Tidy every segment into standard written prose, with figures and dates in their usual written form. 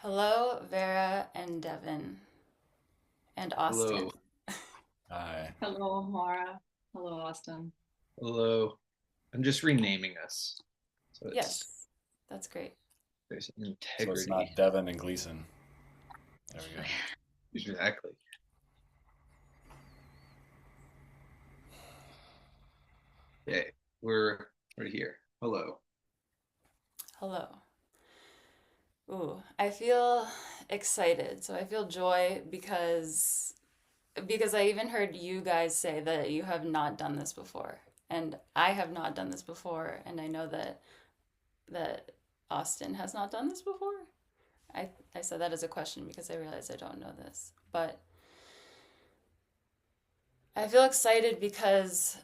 Hello, Vera and Devin and Austin. Hello. Hi. Hello, Maura. Hello, Austin. Hello. I'm just renaming us. So Yes, that's great. there's So it's integrity. not Devin and Gleeson. There we go. Exactly. Okay. We're here. Hello. Hello. Ooh, I feel excited. So I feel joy because I even heard you guys say that you have not done this before. And I have not done this before, and I know that Austin has not done this before. I said that as a question because I realized I don't know this. But I feel excited because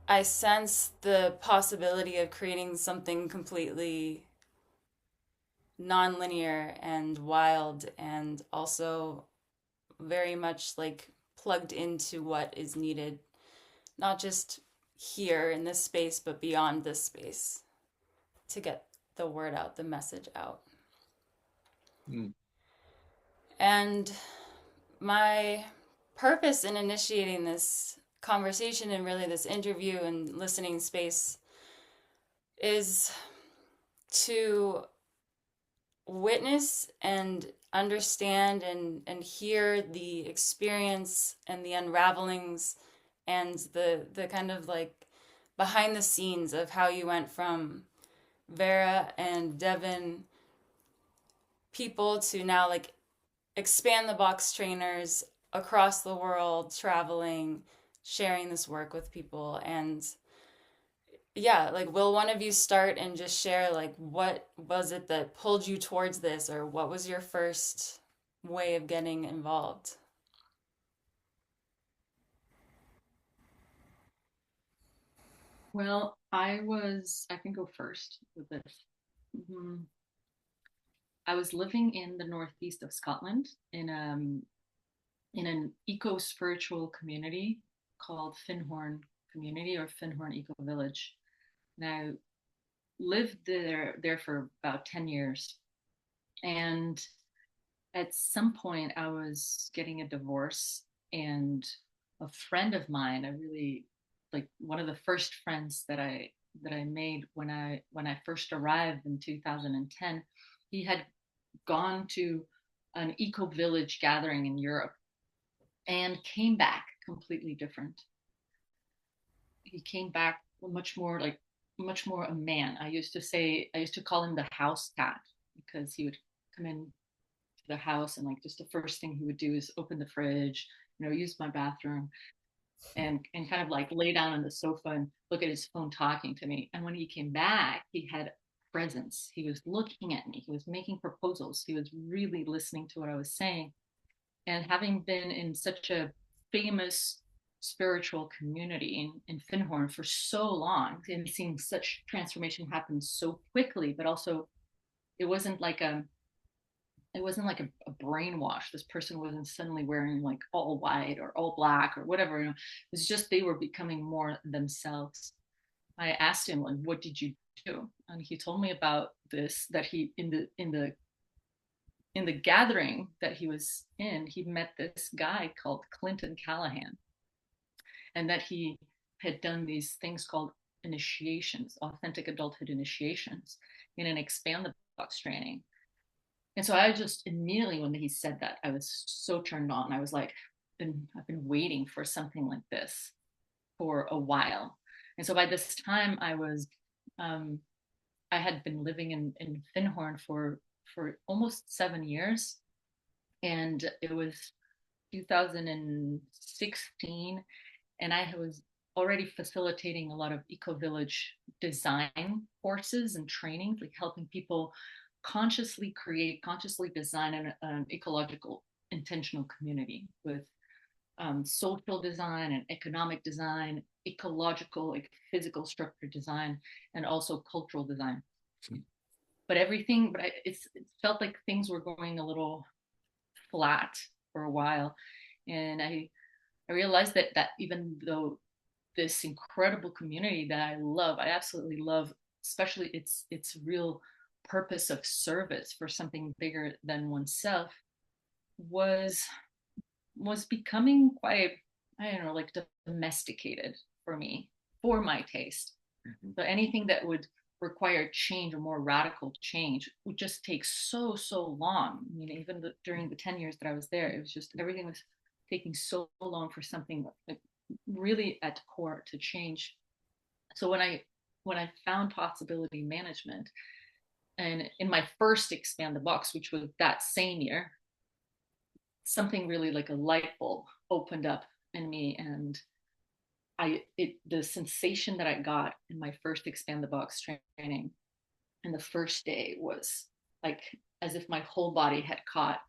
I sense the possibility of creating something completely nonlinear and wild and also very much like plugged into what is needed, not just here in this space, but beyond this space to get the word out, the message out. Hmm. And my purpose in initiating this conversation and really this interview and listening space is to witness and understand and hear the experience and the unravelings and the kind of like behind the scenes of how you went from Vera and Devin people to now like expand the box trainers across the world traveling sharing this work with people. And yeah, like will one of you start and just share like what was it that pulled you towards this, or what was your first way of getting involved? Well, I can go first with this. Mhm. I was living in the northeast of Scotland in an eco spiritual community called Finhorn Community or Finhorn Eco Village. Now, lived there for about 10 years. And at some point, I was getting a divorce, and a friend of mine, I really like one of the first friends that I made when I first arrived in 2010. He had gone to an eco village gathering in Europe and came back completely different. He came back much more a man. I used to call him the house cat because he would come in to the house and like just the first thing he would do is open the fridge, use my bathroom and kind of like lay down on the sofa and look at his phone talking to me. And when he came back, he had presence. He was looking at me. He was making proposals. He was really listening to what I was saying. And having been in such a famous spiritual community in Finhorn for so long and seeing such transformation happen so quickly, but also it wasn't like a it wasn't like a brainwash. This person wasn't suddenly wearing like all white or all black or whatever. It's just they were becoming more themselves. I asked him like, "What did you do?" And he told me about this that he in the gathering that he was in, he met this guy called Clinton Callahan, and that he had done these things called initiations, authentic adulthood initiations, in an expand the box training. And so I just immediately, when he said that, I was so turned on. I was like, I've been waiting for something like this for a while. And so by this time, um, I had been living in Finhorn for almost 7 years, and it was 2016, and I was already facilitating a lot of eco village design courses and trainings, like helping people consciously create, consciously design an ecological intentional community with social design and economic design, ecological, like physical structure design, and also cultural design. But it felt like things were going a little flat for a while, and I realized that even though this incredible community that I love, I absolutely love, especially its real purpose of service for something bigger than oneself was becoming quite, I don't know, like domesticated for me, for my taste. Mm-hmm. So anything that would require change or more radical change would just take so long. I mean, even during the 10 years that I was there, it was just everything was taking so long for something like really at core to change. So when I found possibility management, and in my first Expand the Box, which was that same year, something really like a light bulb opened up in me, and the sensation that I got in my first Expand the Box training and the first day was like as if my whole body had caught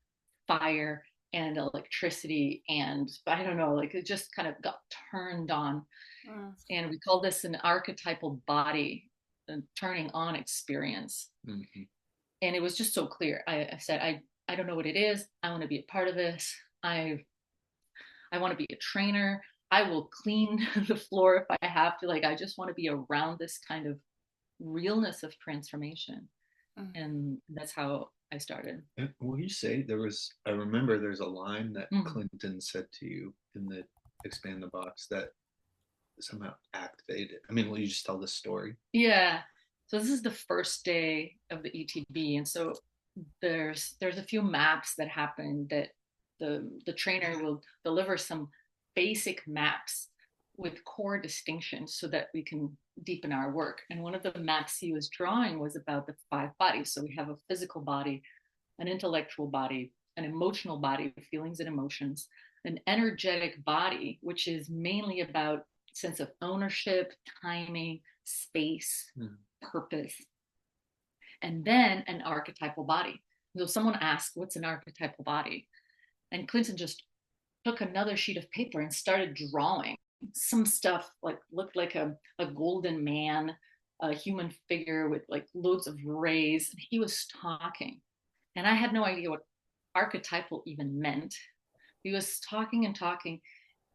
fire and electricity, and I don't know, like it just kind of got turned on. And we call this an archetypal body turning on experience. Mm-hmm. And it was just so clear. I said, I don't know what it is. I want to be a part of this. I want to be a trainer. I will clean the floor if I have to. Like, I just want to be around this kind of realness of transformation. Mm-hmm. And that's how I started. And will you say I remember there's a line that mm-hmm. Clinton said to you in the Expand the Box that somehow activated. I mean, will you just tell the story? Yeah. So this is the first day of the ETB. And so there's a few maps that happen that the trainer will deliver some basic maps with core distinctions so that we can deepen our work. And one of the maps he was drawing was about the 5 bodies. So we have a physical body, an intellectual body, an emotional body, feelings and emotions, an energetic body, which is mainly about sense of ownership, timing, space, purpose, and then an archetypal body. So someone asked, what's an archetypal body? And Clinton just took another sheet of paper and started drawing some stuff, like looked like a golden man, a human figure with like loads of rays. And he was talking, and I had no idea what archetypal even meant. He was talking and talking,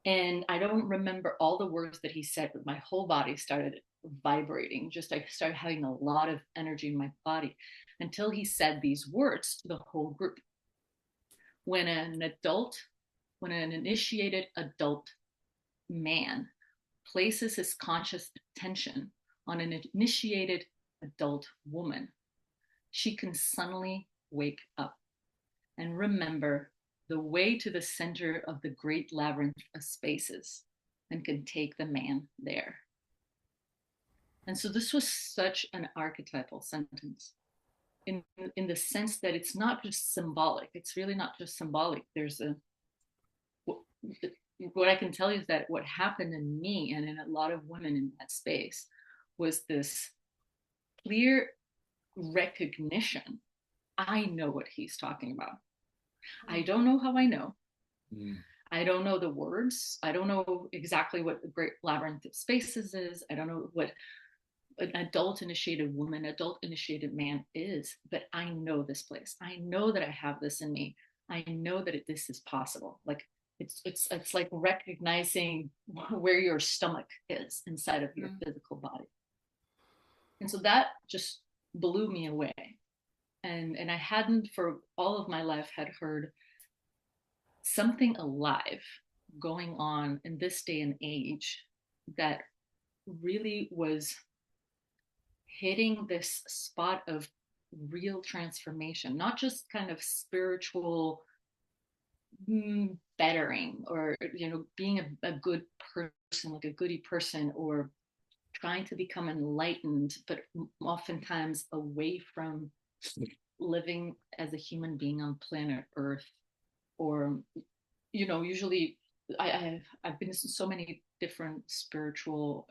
and I don't remember all the words that he said, but my whole body started vibrating. Just I started having a lot of energy in my body until he said these words to the whole group. When an initiated adult man places his conscious attention on an initiated adult woman, she can suddenly wake up and remember the way to the center of the great labyrinth of spaces and can take the man there. And so this was such an archetypal sentence in the sense that it's not just symbolic. It's really not just symbolic. What I can tell you is that what happened in me and in a lot of women in that space was this clear recognition. I know what he's talking about. I don't know how I know. I don't know the words. I don't know exactly what the great labyrinth of spaces is. I don't know what an adult initiated woman, adult initiated man is, but I know this place. I know that I have this in me. I know that this is possible. Like it's like recognizing where your stomach is inside of your physical body. And so that just blew me away. And I hadn't for all of my life had heard something alive going on in this day and age that really was hitting this spot of real transformation, not just kind of spiritual bettering or, being a good person, like a goody person, or trying to become enlightened, but oftentimes away from living as a human being on planet Earth. Or, usually I've been involved in so many different spiritual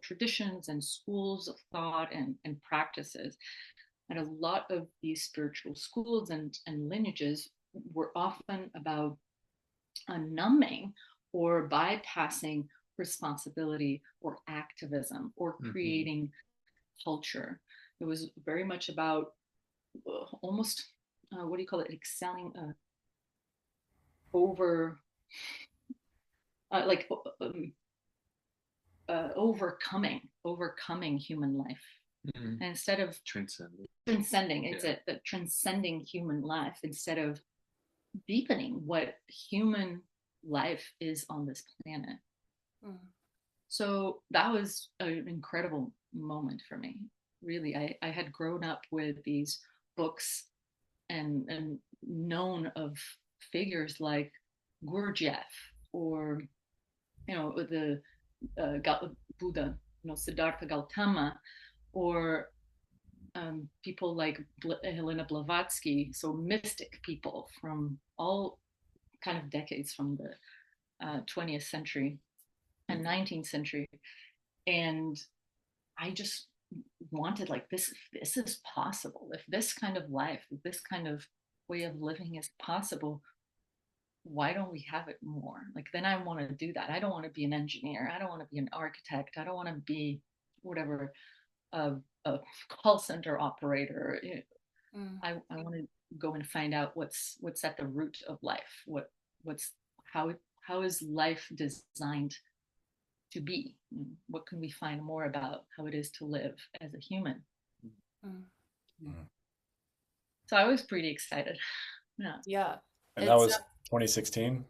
traditions and schools of thought and practices. And a lot of these spiritual schools and lineages were often about numbing or bypassing responsibility or activism or creating culture. It was very much about almost, what do you call it, excelling overcoming human life. Mm-hmm. And instead of transcending, it's the transcending human life, instead of deepening what human life is on this planet. So that was an incredible moment for me. Really, I had grown up with these books and known of figures like Gurdjieff, or the Buddha, Siddhartha Gautama, or people like Helena Blavatsky, so mystic people from all kind of decades from the 20th century and 19th century. And I just wanted, like, this is possible. If this kind of life, if this kind of way of living is possible, why don't we have it more? Like, then I want to do that. I don't want to be an engineer. I don't want to be an architect. I don't want to be whatever, a call center operator. I want to go and find out what's at the root of life. How is life designed to be? What can we find more about how it is to live as a human? So I was pretty excited. Yeah. And that was 2016?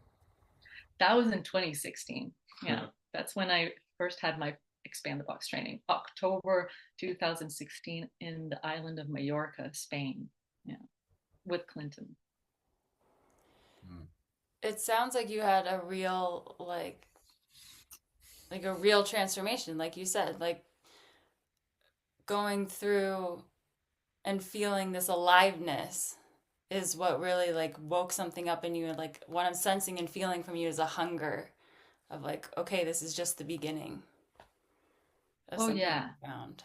That was in 2016. Yeah. That's when I first had my Expand the Box training. October 2016 in the island of Mallorca, Spain. Yeah. With Clinton. It sounds like you had a real, like a real transformation, like you said, like going through and feeling this aliveness is what really like woke something up in you. And like what I'm sensing and feeling from you is a hunger of like, okay, this is just the beginning of something profound.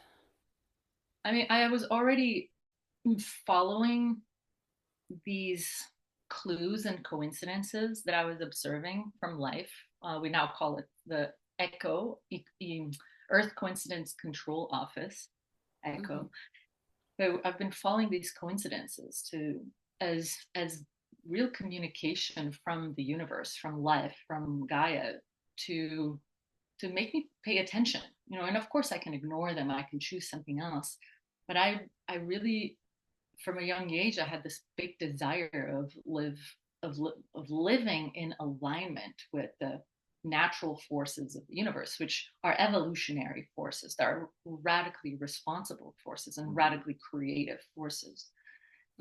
I mean, I was already following these clues and coincidences that I was observing from life. We now call it the ECHO, Earth Coincidence Control Office, ECHO. So I've been following these coincidences as real communication from the universe, from life, from Gaia, to make me pay attention. And of course I can ignore them. I can choose something else. But I really, from a young age, I had this big desire of living in alignment with the natural forces of the universe, which are evolutionary forces, that are radically responsible forces and radically creative forces.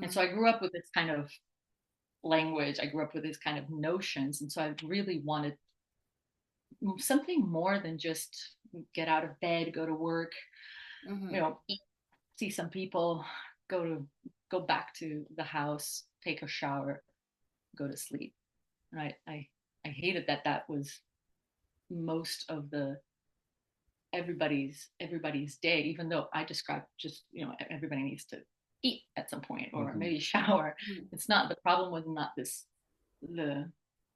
And so I grew up with this kind of language. I grew up with this kind of notions. And so I really wanted something more than just get out of bed, go to work, eat, see some people, go back to the house, take a shower, go to sleep. Right? I hated that was most of everybody's day, even though I described just, everybody needs to eat at some point, or maybe shower. It's not, the problem was not the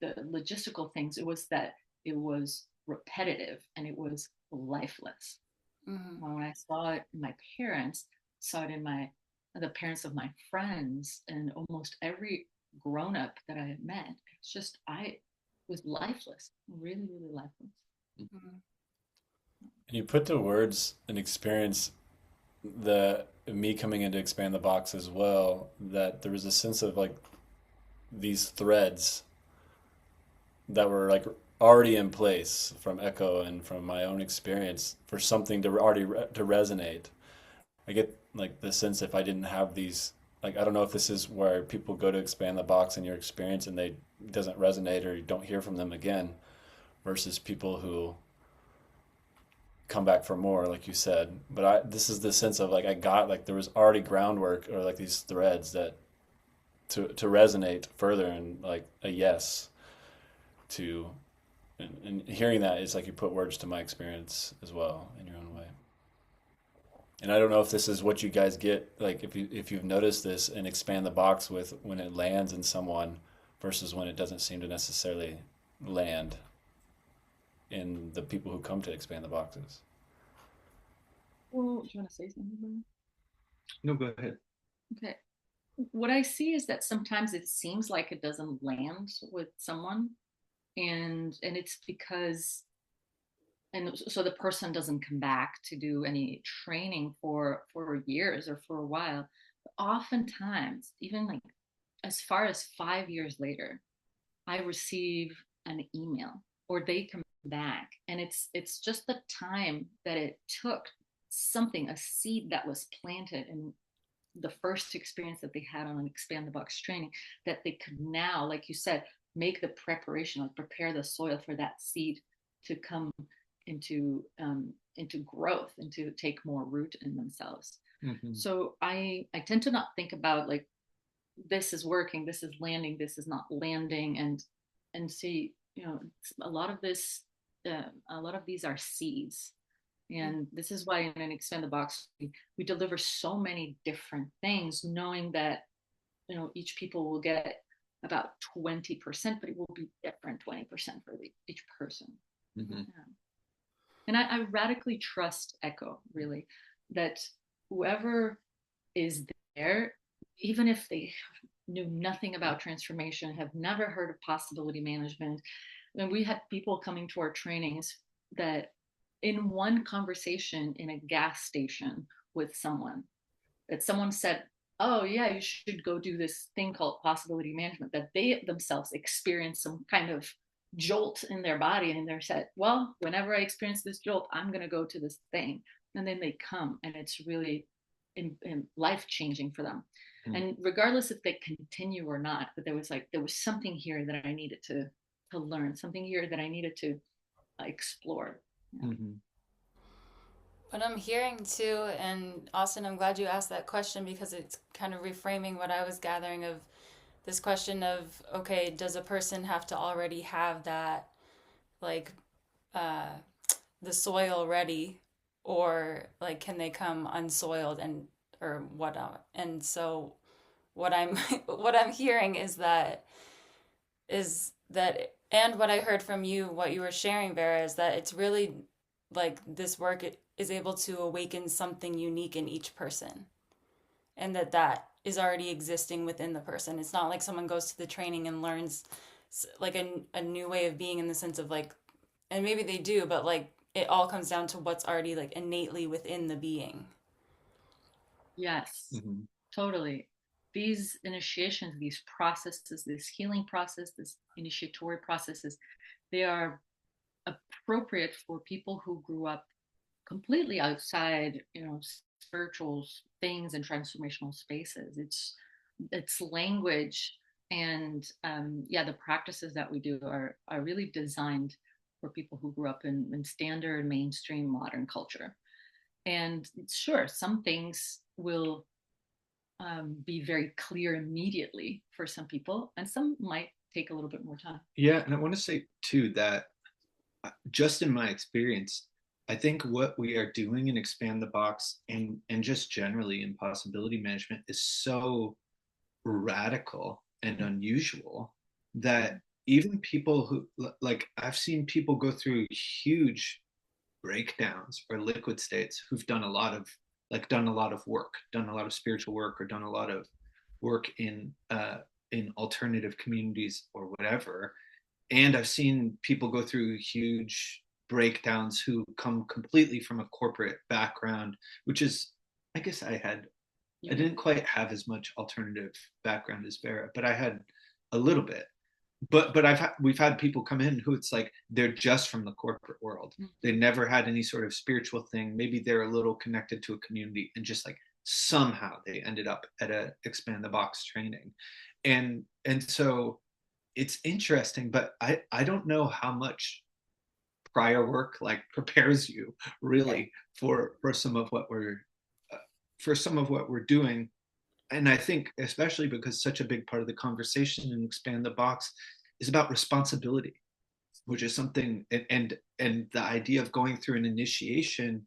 logistical things. It was that it was repetitive and it was lifeless. When I saw it in my parents, saw it in the parents of my friends, and almost every grown-up that I had met, it's just, I was lifeless, really, really lifeless. And you put to words an experience, me coming in to Expand the Box as well, that there was a sense of like these threads that were like already in place from Echo and from my own experience for something to resonate. I get like the sense, if I didn't have these, like, I don't know if this is where people go to Expand the Box in your experience and it doesn't resonate, or you don't hear from them again, versus people who come back for more, like you said. But this is the sense of like, I got, like, there was already groundwork, or like these threads that to resonate further, and like a yes to, and hearing that is like you put words to my experience as well in your own way. And I don't know if this is what you guys get, like if you've noticed this and Expand the Box with when it lands in someone versus when it doesn't seem to necessarily land in the people who come to Expand the Boxes. Well, do you want to say something? No, go ahead. Okay. What I see is that sometimes it seems like it doesn't land with someone, and it's because and so the person doesn't come back to do any training for years or for a while. But oftentimes, even like as far as 5 years later, I receive an email or they come back, and it's just the time that it took, something, a seed that was planted in the first experience that they had on an expand the box training, that they could now, like you said, make the preparation, like prepare the soil for that seed to come into growth and to take more root in themselves. Mm-hmm. So I tend to not think about like, this is working, this is landing, this is not landing, and see, you know, a lot of these are seeds. And this is why in an expand the box, we deliver so many different things, knowing that, you know, each people will get about 20%, but it will be different 20% for each person. Mm-hmm. Yeah. And I radically trust Echo, really, that whoever is there, even if they knew nothing about transformation, have never heard of possibility management. And we had people coming to our trainings that in one conversation in a gas station with someone, that someone said, oh yeah, you should go do this thing called possibility management, that they themselves experience some kind of jolt in their body, and they're said, well, whenever I experience this jolt, I'm going to go to this thing. And then they come, and it's really life-changing for them. And regardless if they continue or not, but there was something here that I needed to learn, something here that I needed to explore. Yeah. Mm-hmm. What I'm hearing too, and Austin, I'm glad you asked that question, because it's kind of reframing what I was gathering of this question of, okay, does a person have to already have that, like, the soil ready, or like, can they come unsoiled and or whatnot? And so what I'm what I'm hearing is that and what I heard from you, what you were sharing, Vera, is that it's really like this work is able to awaken something unique in each person, and that is already existing within the person. It's not like someone goes to the training and learns like a new way of being, in the sense of like, and maybe they do, but like it all comes down to what's already like innately within the being. Yes, mm-hmm. Totally. These initiations, these processes, this healing process, this initiatory processes, they are appropriate for people who grew up completely outside, you know, spiritual things and transformational spaces. It's language, and the practices that we do are really designed for people who grew up in standard mainstream modern culture. And sure, some things will be very clear immediately for some people, and some might take a little bit more time. Yeah, and I want to say too that just in my experience, I think what we are doing in Expand the Box and just generally in possibility management is so radical and unusual that even people who, like, I've seen people go through huge breakdowns or liquid states who've done a lot of work, done a lot of spiritual work, or done a lot of work in alternative communities or whatever. And I've seen people go through huge breakdowns who come completely from a corporate background, which is, I guess I didn't quite have as much alternative background as Vera, but I had a little bit. But we've had people come in who it's like they're just from the corporate world. Mm-hmm. They never had any sort of spiritual thing. Maybe they're a little connected to a community, and just like somehow they ended up at a Expand the Box training. And so it's interesting, but I don't know how much prior work like prepares you really for some of what we're doing. And I think especially because such a big part of the conversation in Expand the Box is about responsibility, which is something, and the idea of going through an initiation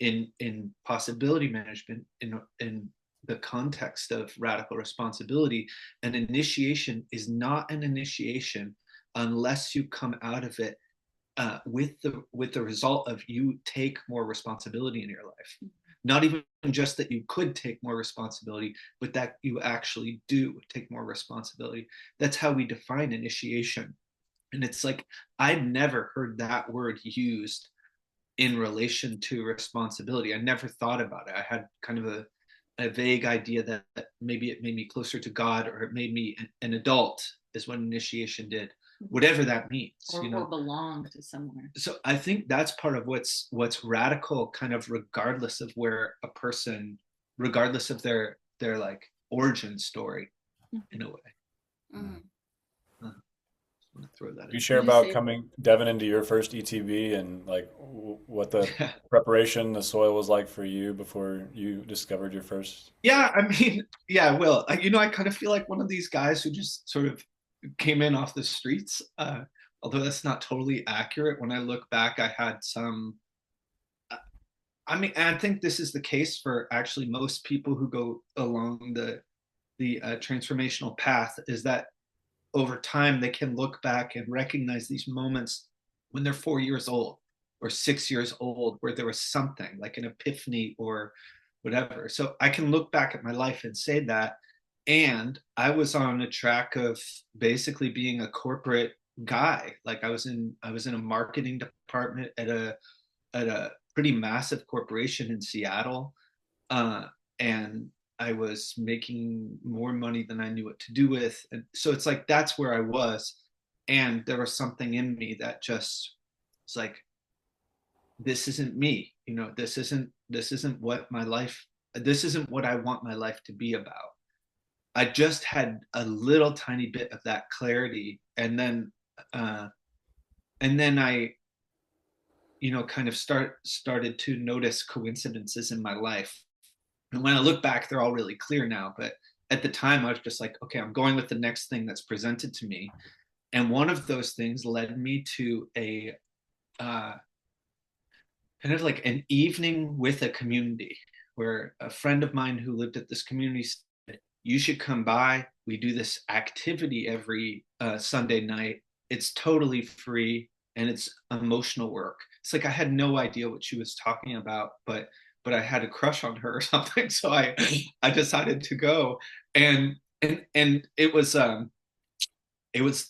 in possibility management in the context of radical responsibility. An initiation is not an initiation unless you come out of it with the result of you take more responsibility in your life. Not even just that you could take more responsibility, but that you actually do take more responsibility. That's how we define initiation. And it's like, I've never heard that word used in relation to responsibility. I never thought about it. I had kind of a vague idea that maybe it made me closer to God, or it made me an adult, is what initiation did, whatever that means, or belong to somewhere. So I think that's part of what's radical, kind of regardless of where a person, regardless of their like origin story, in a way. Mm-hmm. I'm gonna throw that You in. share about coming, Devin, into your first ETB, and like what the preparation, the soil was like for you before you discovered your first. Yeah, I mean, yeah, I will. I kind of feel like one of these guys who just sort of came in off the streets. Although that's not totally accurate. When I look back, I had some. I mean, I think this is the case for actually most people who go along the transformational path, is that over time they can look back and recognize these moments when they're 4 years old or 6 years old, where there was something like an epiphany or whatever. So I can look back at my life and say that. And I was on a track of basically being a corporate guy. Like I was in a marketing department at a pretty massive corporation in Seattle. And I was making more money than I knew what to do with. And so it's like, that's where I was. And there was something in me that just was like, this isn't me, this isn't what my life, this isn't what I want my life to be about. I just had a little tiny bit of that clarity. And then I, kind of started to notice coincidences in my life. And when I look back, they're all really clear now. But at the time, I was just like, okay, I'm going with the next thing that's presented to me. And one of those things led me to a kind of like an evening with a community, where a friend of mine who lived at this community said, you should come by. We do this activity every Sunday night. It's totally free, and it's emotional work. It's like I had no idea what she was talking about, but I had a crush on her or something, so I decided to go. And it was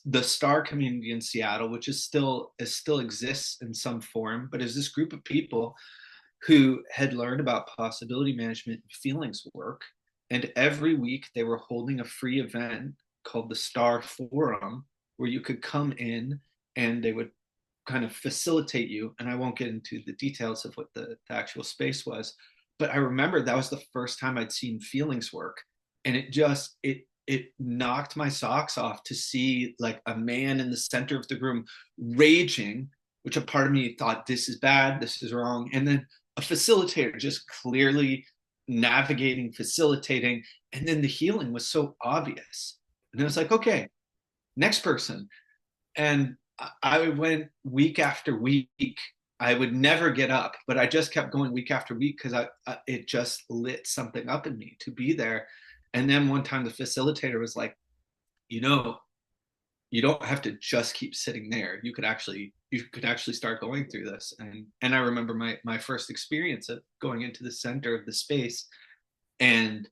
the Star community in Seattle, which still exists in some form, but is this group of people who had learned about possibility management and feelings work. And every week they were holding a free event called the Star Forum, where you could come in and they would kind of facilitate you. And I won't get into the details of what the actual space was, but I remember that was the first time I'd seen feelings work. And it knocked my socks off to see like a man in the center of the room raging, which a part of me thought, this is bad, this is wrong. And then a facilitator just clearly navigating, facilitating. And then the healing was so obvious. And it was like, okay, next person. And I went week after week. I would never get up, but I just kept going week after week because it just lit something up in me to be there. And then one time the facilitator was like, you don't have to just keep sitting there. You could actually start going through this. And I remember my first experience of going into the center of the space and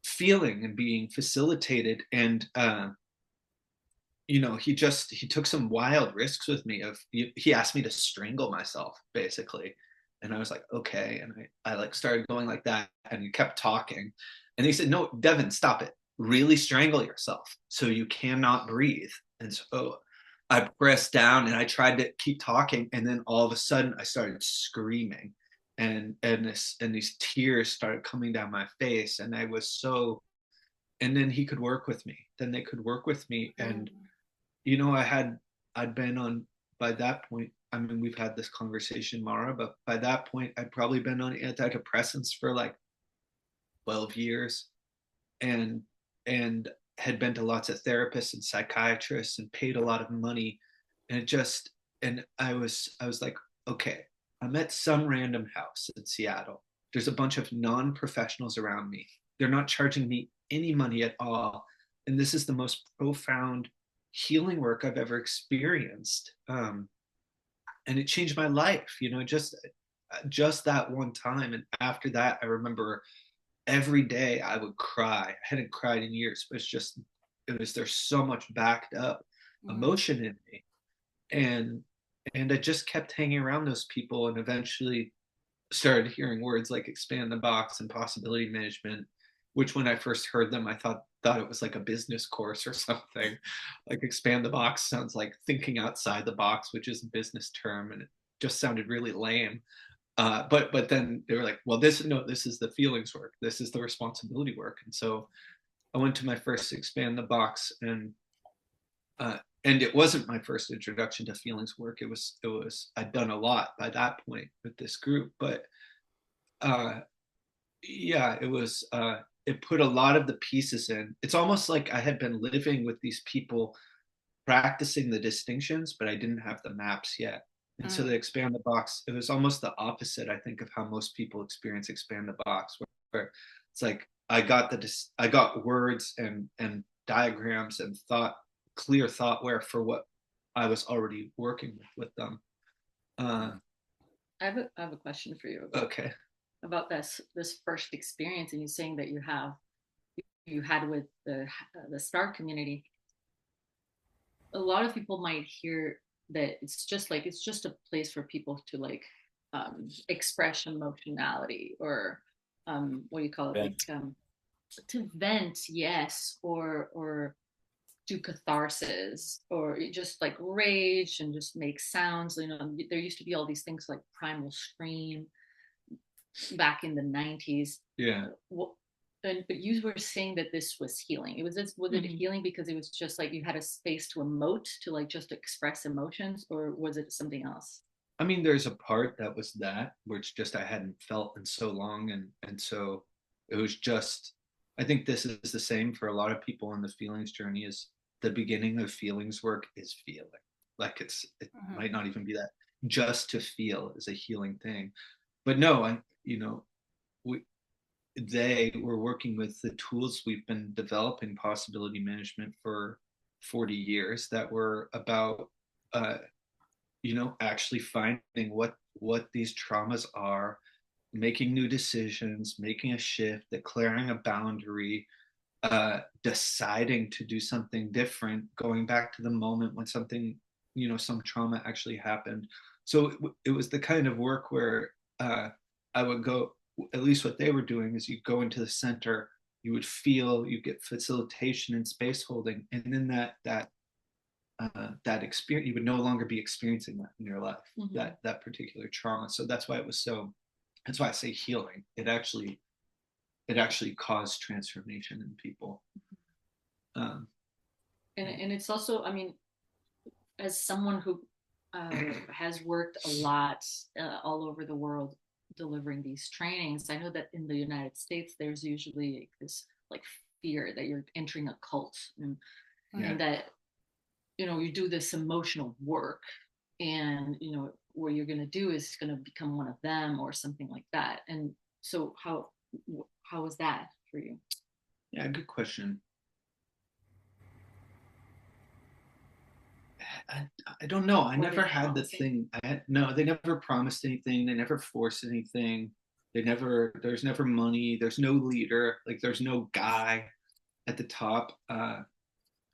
feeling and being facilitated. And he took some wild risks with me. He asked me to strangle myself, basically. And I was like, okay. And I like started going like that, and he kept talking. And he said, no, Devin, stop it. Really strangle yourself so you cannot breathe. And so I pressed down and I tried to keep talking. And then all of a sudden I started screaming, and these tears started coming down my face. And and then he could work with me. Then they could work with me. And, I'd been on, by that point, I mean, we've had this conversation, Maura, but by that point, I'd probably been on antidepressants for like 12 years and had been to lots of therapists and psychiatrists and paid a lot of money. And I was like, okay, I'm at some random house in Seattle. There's a bunch of non-professionals around me. They're not charging me any money at all. And this is the most profound healing work I've ever experienced. And it changed my life, just that one time. And after that, I remember every day I would cry. I hadn't cried in years, but there's so much backed up emotion in me. and I just kept hanging around those people, and eventually started hearing words like expand the box and possibility management, which when I first heard them, I thought it was like a business course or something. Like expand the box sounds like thinking outside the box, which is a business term, and it just sounded really lame. But then they were like, well, this is the feelings work, this is the responsibility work, and so I went to my first expand the box, and it wasn't my first introduction to feelings work. It was I'd done a lot by that point with this group, but uh, yeah, it put a lot of the pieces in. It's almost like I had been living with these people practicing the distinctions, but I didn't have the maps yet. And so Mm. the expand the box, it was almost the opposite, I think, of how most people experience expand the box, where it's like I got words and diagrams and clear thoughtware for what I was already working with them. Uh, Mm. I have a question for you okay. about this first experience, and you saying that you had with the star community. A lot of people might hear that it's just a place for people to like express emotionality, or what do you call it, like Vent. to vent, yes, or do catharsis, or just like rage and just make sounds. You know, there used to be all these things like primal scream back in the 90s. Yeah. But you were saying that this was healing. Was it healing because it was just like you had a space to emote, to like just express emotions, or was it something else? I mean, there's a part that was that, where it's just I hadn't felt in so long, and so it was just. I think this is the same for a lot of people on the feelings journey. Is the beginning of feelings work is feeling. Like it Mhm. might not even be that. Just to feel is a healing thing, but no, we they were working with the tools we've been developing possibility management for 40 years that were about uh, actually finding what these traumas are, making new decisions, making a shift, declaring a boundary, deciding to do something different, going back to the moment when something, some trauma actually happened. So it was the kind of work where I would go, at least what they were doing is you go into the center, you would feel, you get facilitation and space holding, and then that experience, you would no longer be experiencing that in your life, that particular trauma. So that's why I say healing. It actually caused transformation in people. um, And it's also, I mean, as someone who has worked a lot all over the world delivering these trainings, I know that in the United States there's usually like this like fear that you're entering a cult, yeah. and that you do this emotional work, and what you're going to do is going to become one of them or something like that. And so how was that for you? Yeah, good question. I, I don't know. I Were never they had the promising? thing. No, they never promised anything. They never forced anything. There's never money. There's no leader. Like there's no guy at the top.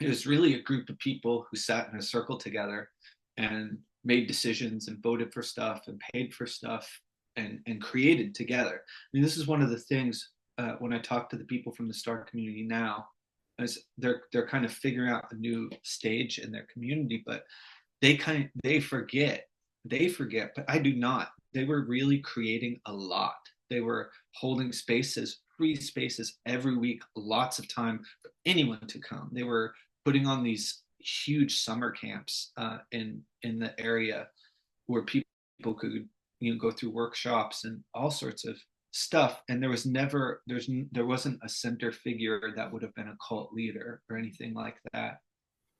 It was really a group of people who sat in a circle together and made decisions and voted for stuff and paid for stuff and created together. I mean, this is one of the things when I talk to the people from the Star community now, as they're kind of figuring out a new stage in their community, but they forget, but I do not. They were really creating a lot. They were holding spaces, free spaces every week, lots of time for anyone to come. They were putting on these huge summer camps in the area where people could go through workshops and all sorts of stuff. And there wasn't a center figure that would have been a cult leader or anything like that.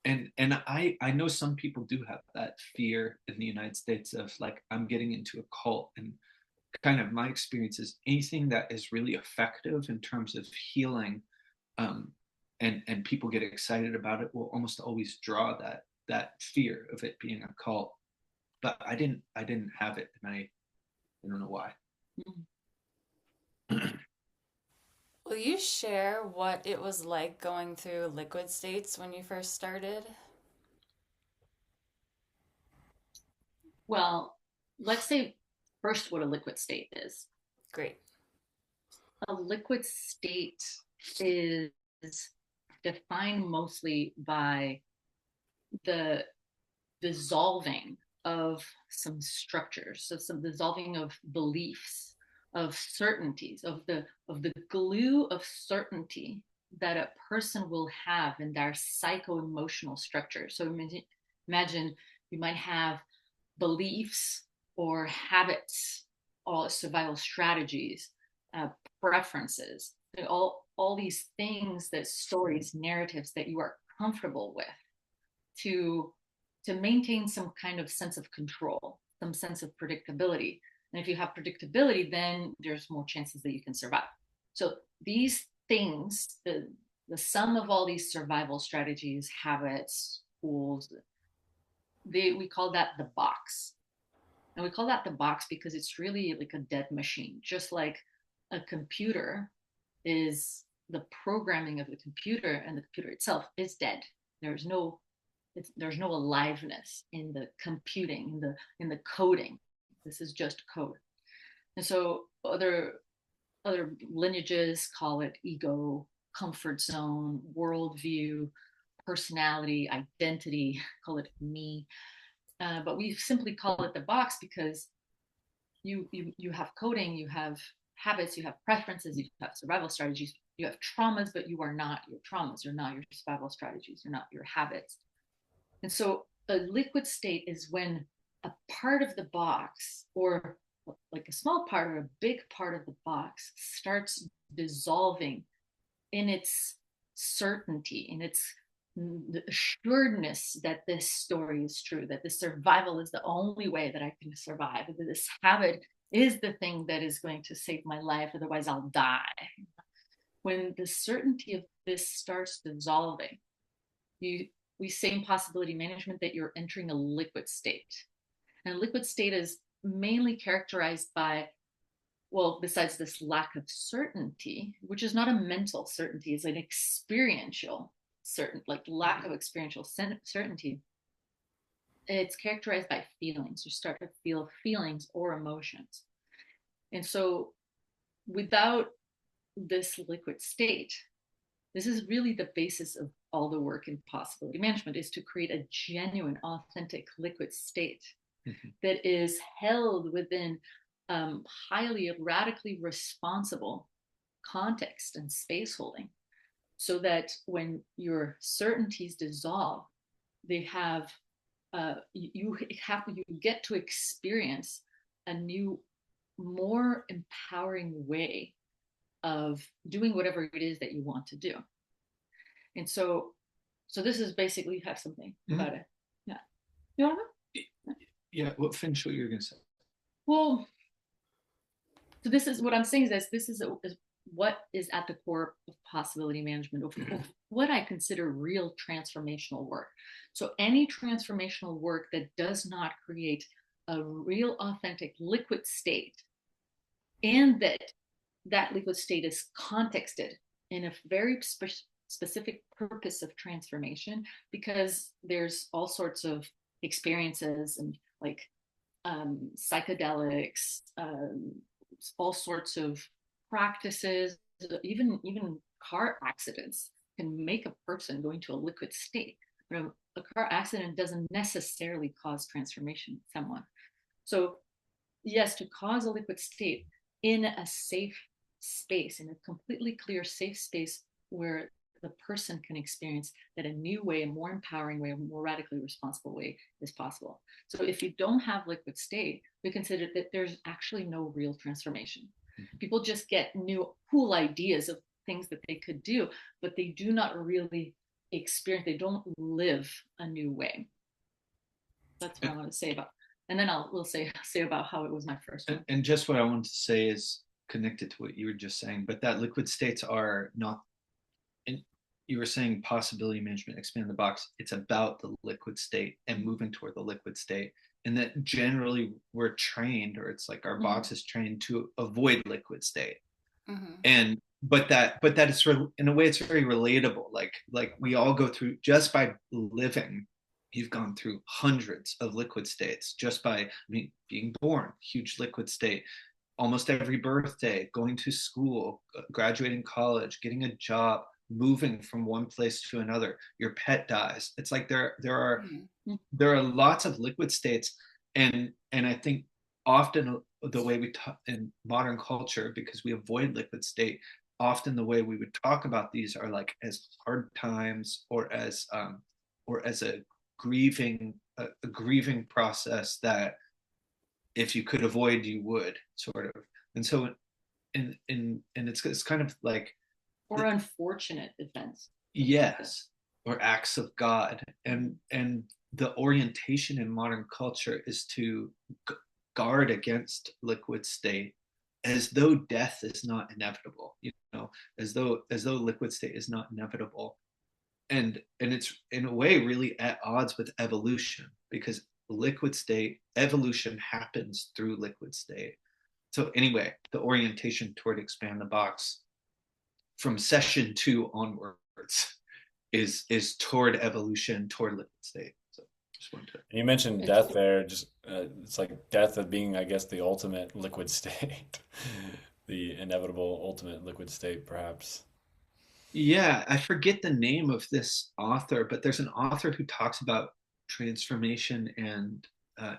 And I know some people do have that fear in the United States of like, I'm getting into a cult. And kind of my experience is anything that is really effective in terms of healing, um, and people get excited about it, will almost always draw that fear of it being a cult. But I didn't have it, and I don't know why. Will you share what it was like going through liquid states when you first started? Well, let's say first what a liquid state is. Great. A liquid state is defined mostly by the dissolving of some structures, so some dissolving of beliefs, of certainties, of the glue of certainty that a person will have in their psycho-emotional structure. So imagine you might have beliefs or habits or survival strategies, uh, preferences, all these things, that stories, narratives that you are comfortable with, to maintain some kind of sense of control, some sense of predictability. And if you have predictability, then there's more chances that you can survive. So these things, the sum of all these survival strategies, habits, tools, we call that the box. And we call that the box because it's really like a dead machine. Just like a computer is, the programming of the computer and the computer itself is dead. There's no aliveness in the computing, in the coding. This is just code. And so other lineages call it ego, comfort zone, worldview, personality, identity, call it me. But we simply call it the box because you have coding, you have habits, you have preferences, you have survival strategies, you have traumas, but you are not your traumas, you're not your survival strategies, you're not your habits. And so a liquid state is when a part of the box, or like a small part or a big part of the box, starts dissolving in its certainty, in its assuredness that this story is true, that this survival is the only way that I can survive, that this habit is the thing that is going to save my life, otherwise I'll die. When the certainty of this starts dissolving, we say in possibility management that you're entering a liquid state. And a liquid state is mainly characterized by, well, besides this lack of certainty, which is not a mental certainty, it's an experiential lack of experiential certainty. It's characterized by feelings. You start to feel feelings or emotions. And so without this liquid state, this is really the basis of all the work in possibility management, is to create a genuine, authentic liquid state that is held within highly, radically responsible context and space holding, so that when your certainties dissolve, they have you get to experience a new, more empowering way of doing whatever it is that you want to do. And so this is basically, you have something about it. Yeah. You want to know? Yeah. What, finish what you were going to say. Well, so this is what I'm saying, is this is what is at the core of possibility management, of what I consider real transformational work. So any transformational work that does not create a real, authentic liquid state, and that liquid state is contexted in a very specific purpose of transformation, because there's all sorts of experiences and like psychedelics, all sorts of practices, even car accidents can make a person go into a liquid state. But a car accident doesn't necessarily cause transformation in someone. So yes, to cause a liquid state in a safe space, in a completely clear, safe space where the person can experience that a new way, a more empowering way, a more radically responsible way is possible. So if you don't have liquid state, we consider that there's actually no real transformation. People just get new cool ideas of things that they could do, but they do not really experience, they don't live a new way. That's what I want to say about, and then we'll say about how it was my first one. And just what I wanted to say is connected to what you were just saying, but that liquid states are not, and you were saying possibility management, expand the box, it's about the liquid state and moving toward the liquid state. And that generally we're trained, or it's like our box is trained to avoid liquid state. And but that is in a way it's very relatable. Like we all go through, just by living you've gone through hundreds of liquid states just by, I mean, being born, huge liquid state, almost every birthday, going to school, graduating college, getting a job, moving from one place to another. Your pet dies. It's like there are lots of liquid states, and I think often the way we talk in modern culture, because we avoid liquid state, often the way we would talk about these are like as hard times, or as a grieving process that if you could avoid, you would, sort of. And so and it's kind of like, or unfortunate events. yes, or acts of God. And the orientation in modern culture is to guard against liquid state, as though death is not inevitable, as though liquid state is not inevitable. And it's in a way really at odds with evolution, because liquid state evolution happens through liquid state. So anyway, the orientation toward expand the box from session 2 onwards is toward evolution, toward liquid state. So just wanted to. You mentioned death there. Just it's like death of being, I guess, the ultimate liquid state, the inevitable ultimate liquid state, perhaps. Yeah, I forget the name of this author, but there's an author who talks about transformation and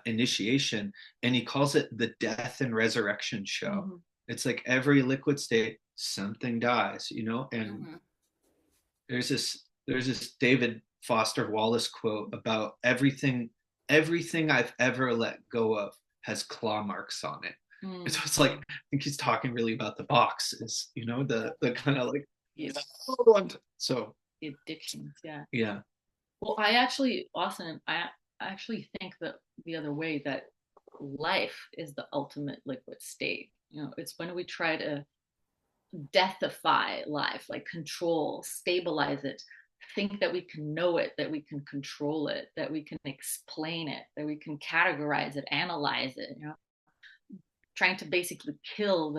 initiation, and he calls it the death and resurrection show. Mm-hmm. It's like every liquid state, something dies, and mm-hmm. there's this David Foster Wallace quote about everything I've ever let go of has claw marks on it. Mm. So it's like, I think he's talking really about the boxes, the kind of like, so the addictions, yeah. Yeah. Well, I actually think that the other way, that life is the ultimate liquid state. It's when we try to deathify life, like control, stabilize it, think that we can know it, that we can control it, that we can explain it, that we can categorize it, analyze it, trying to basically kill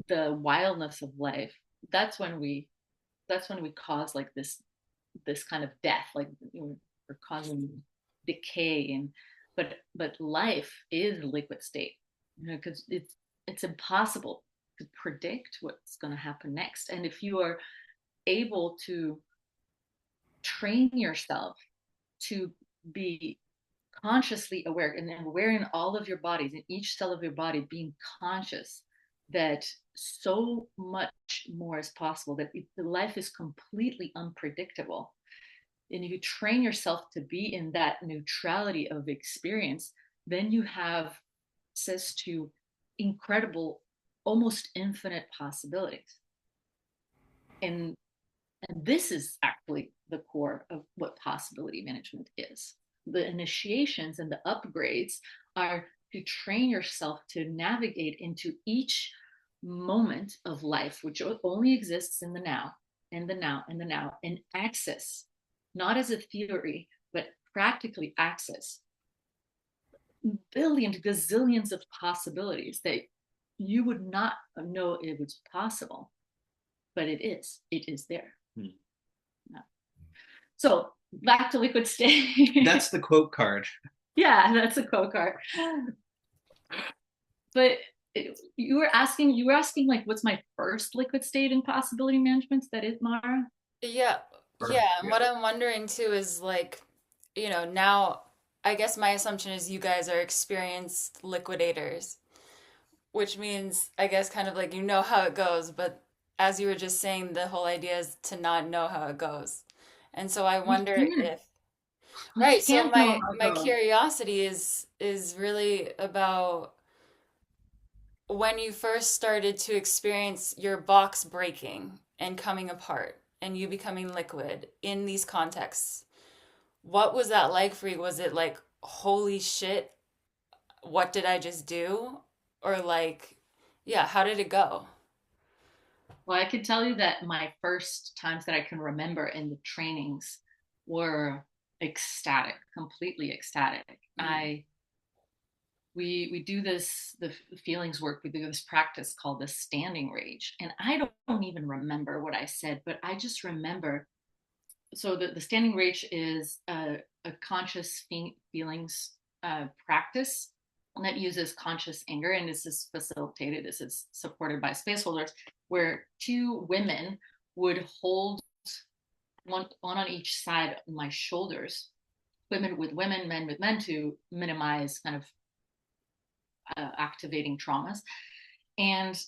the wildness of life. That's when we cause like this kind of death, like we're causing decay. But life is liquid state, because it's impossible to predict what's going to happen next. And if you are able to train yourself to be consciously aware, and aware in all of your bodies, in each cell of your body, being conscious that so much more is possible, that the life is completely unpredictable, and you train yourself to be in that neutrality of experience, then you have access to incredible, almost infinite possibilities. And this is actually the core of what possibility management is. The initiations and the upgrades are to train yourself to navigate into each moment of life, which only exists in the now, and the now, and the now, and access, not as a theory, but practically access billions, gazillions of possibilities that you would not know it was possible, but it is there. Yeah. So back to liquid state. That's the quote card. Yeah, that's a quote card. But you were asking like, what's my first liquid state in possibility management? Is that it, Maura? Yeah. Yeah. And what I'm wondering too is like, now I guess my assumption is you guys are experienced liquidators, which means I guess kind of like how it goes, but as you were just saying, the whole idea is to not know how it goes. And so I wonder if right, so my curiosity is really about when you first started to experience your box breaking and coming apart and you becoming liquid in these contexts. What was that like for you? Was it like, holy shit, what did I just do? Or like, yeah, how did it go? Well, I can tell you that my first times that I can remember in the trainings were ecstatic, completely ecstatic. Mm. We do the feelings work. We do this practice called the standing rage, and I don't even remember what I said, but I just remember. So the standing rage is a conscious feelings practice that uses conscious anger, and this is facilitated, this is supported by space holders, where two women would hold one on each side of my shoulders, women with women, men with men, to minimize kind of activating traumas. And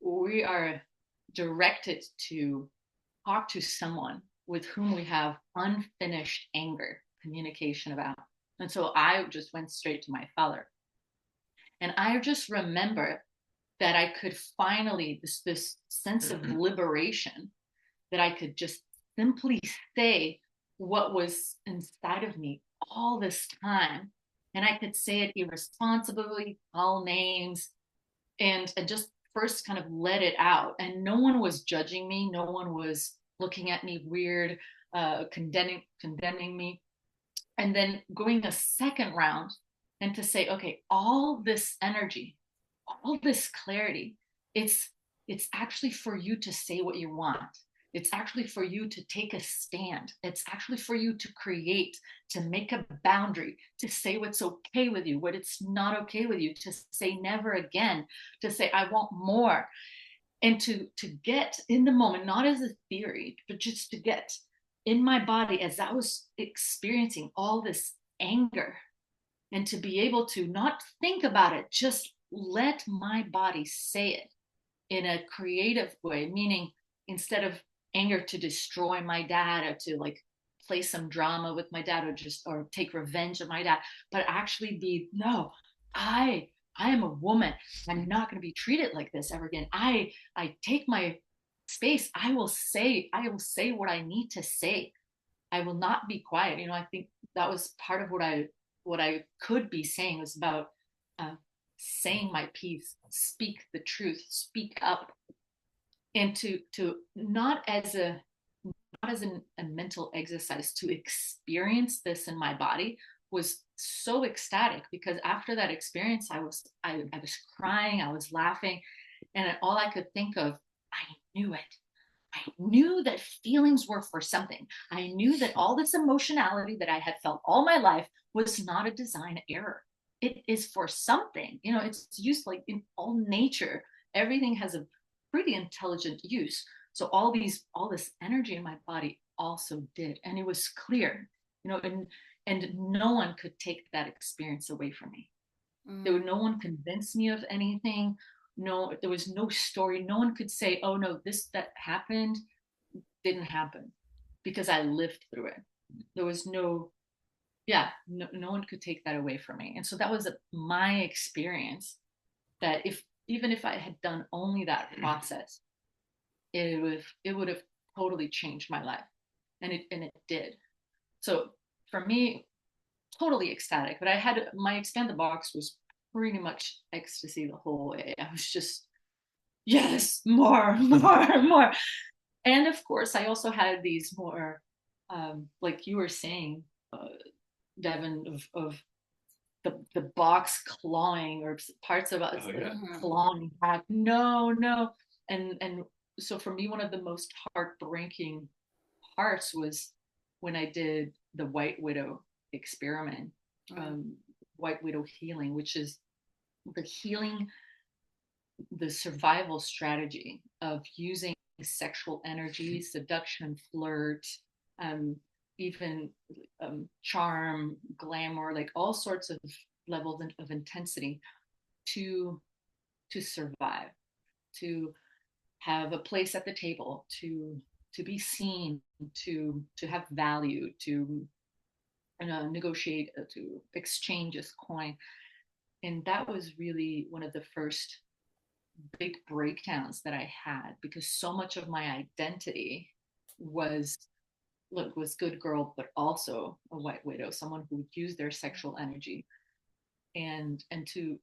we are directed to talk to someone with whom we have unfinished anger communication about. And so I just went straight to my father. And I just remember that I could finally, this sense of liberation, that I could just simply say what was inside of me all this time. And I could say it irresponsibly, all names, and just first kind of let it out. And no one was judging me. No one was looking at me weird, condemning me. And then going a second round and to say, okay, all this energy, all this clarity, it's actually for you to say what you want. It's actually for you to take a stand. It's actually for you to create, to make a boundary, to say what's okay with you, what it's not okay with you, to say never again, to say I want more, and to get in the moment, not as a theory, but just to get in my body as I was experiencing all this anger, and to be able to not think about it, just let my body say it in a creative way, meaning instead of anger to destroy my dad or to like play some drama with my dad or take revenge of my dad, but actually be, no, I am a woman. I'm not going to be treated like this ever again. I take my space. I will say what I need to say. I will not be quiet. I think that was part of what I could be saying, was about saying my piece, speak the truth, speak up, and to not as a mental exercise, to experience this in my body was so ecstatic, because after that experience I was crying, I was laughing, and all I could think of, I knew it. I knew that feelings were for something. I knew that all this emotionality that I had felt all my life was not a design error. It is for something. It's used like in all nature. Everything has a pretty intelligent use. So all this energy in my body also did. And it was clear, and no one could take that experience away from me. No one convinced me of anything. No, there was no story. No one could say, oh no, that happened didn't happen, because I lived through it. There was no one could take that away from me. And so that was my experience, that even if I had done only that process, it would have totally changed my life. And it did. So for me, totally ecstatic. But my Expand the Box was pretty much ecstasy the whole way. I was just, yes, more, more, more. And of course, I also had these more, like you were saying, Devin, of the box clawing, or parts of us clawing back. No. And so for me, one of the most heartbreaking parts was when I did the White Widow experiment, White Widow healing, which is the survival strategy of using sexual energy, seduction, flirt, even charm, glamour, like all sorts of levels of intensity to survive, to have a place at the table, to be seen, to have value, to negotiate, to exchange as coin. And that was really one of the first big breakdowns that I had, because so much of my identity was good girl, but also a white widow, someone who would use their sexual energy. And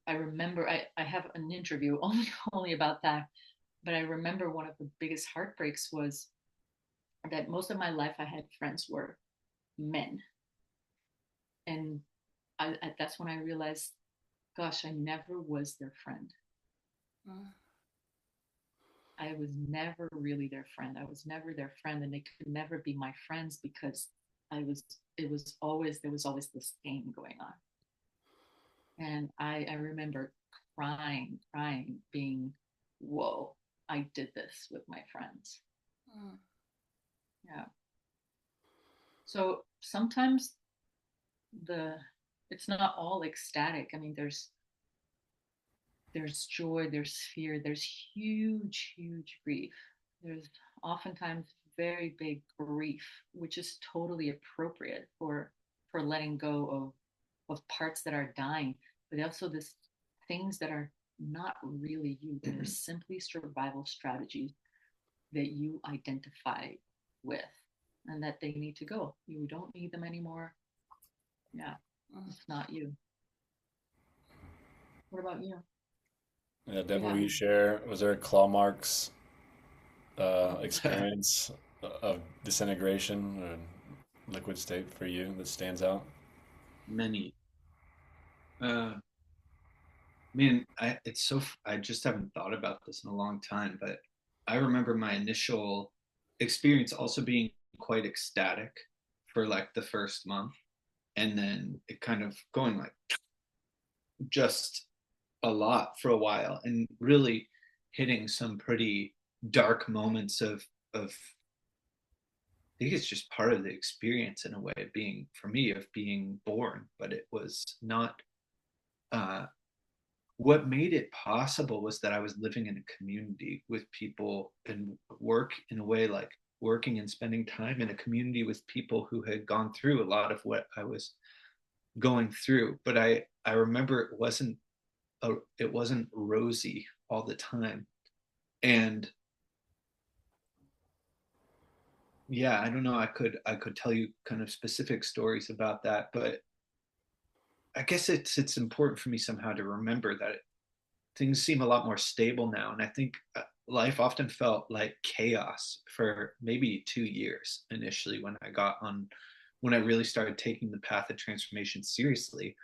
I remember I have an interview only about that, but I remember one of the biggest heartbreaks was that most of my life I had friends who were men. And that's when I realized, gosh, I never was their friend. I was never really their friend. I was never their friend, and they could never be my friends, because it was always, there was always this game going on. And I remember crying, being, whoa, I did this with my friends. Mm. Yeah. So sometimes the it's not all ecstatic. I mean, there's joy, there's fear, there's huge grief. There's oftentimes very big grief, which is totally appropriate for letting go of parts that are dying, but also this things that are not really you, that are simply survival strategies that you identify with, and that they need to go. You don't need them anymore. Yeah, it's not you. What about you? Yeah, Do you Devin, will have you any? share? Was there a claw marks experience of disintegration or liquid state for you that stands out? Many. Uh, Man, I just haven't thought about this in a long time, but I remember my initial experience also being quite ecstatic for like the first month, and then it kind of going like just a lot for a while, and really hitting some pretty dark moments of I think it's just part of the experience in a way of being, for me, of being born, but it was not uh what made it possible was that I was living in a community with people and work in a way, like working and spending time in a community with people who had gone through a lot of what I was going through. But I remember it wasn't rosy all the time. And yeah, I don't know, I could tell you kind of specific stories about that, but I guess it's important for me somehow to remember that things seem a lot more stable now. And I think life often felt like chaos for maybe 2 years initially when I really started taking the path of transformation seriously.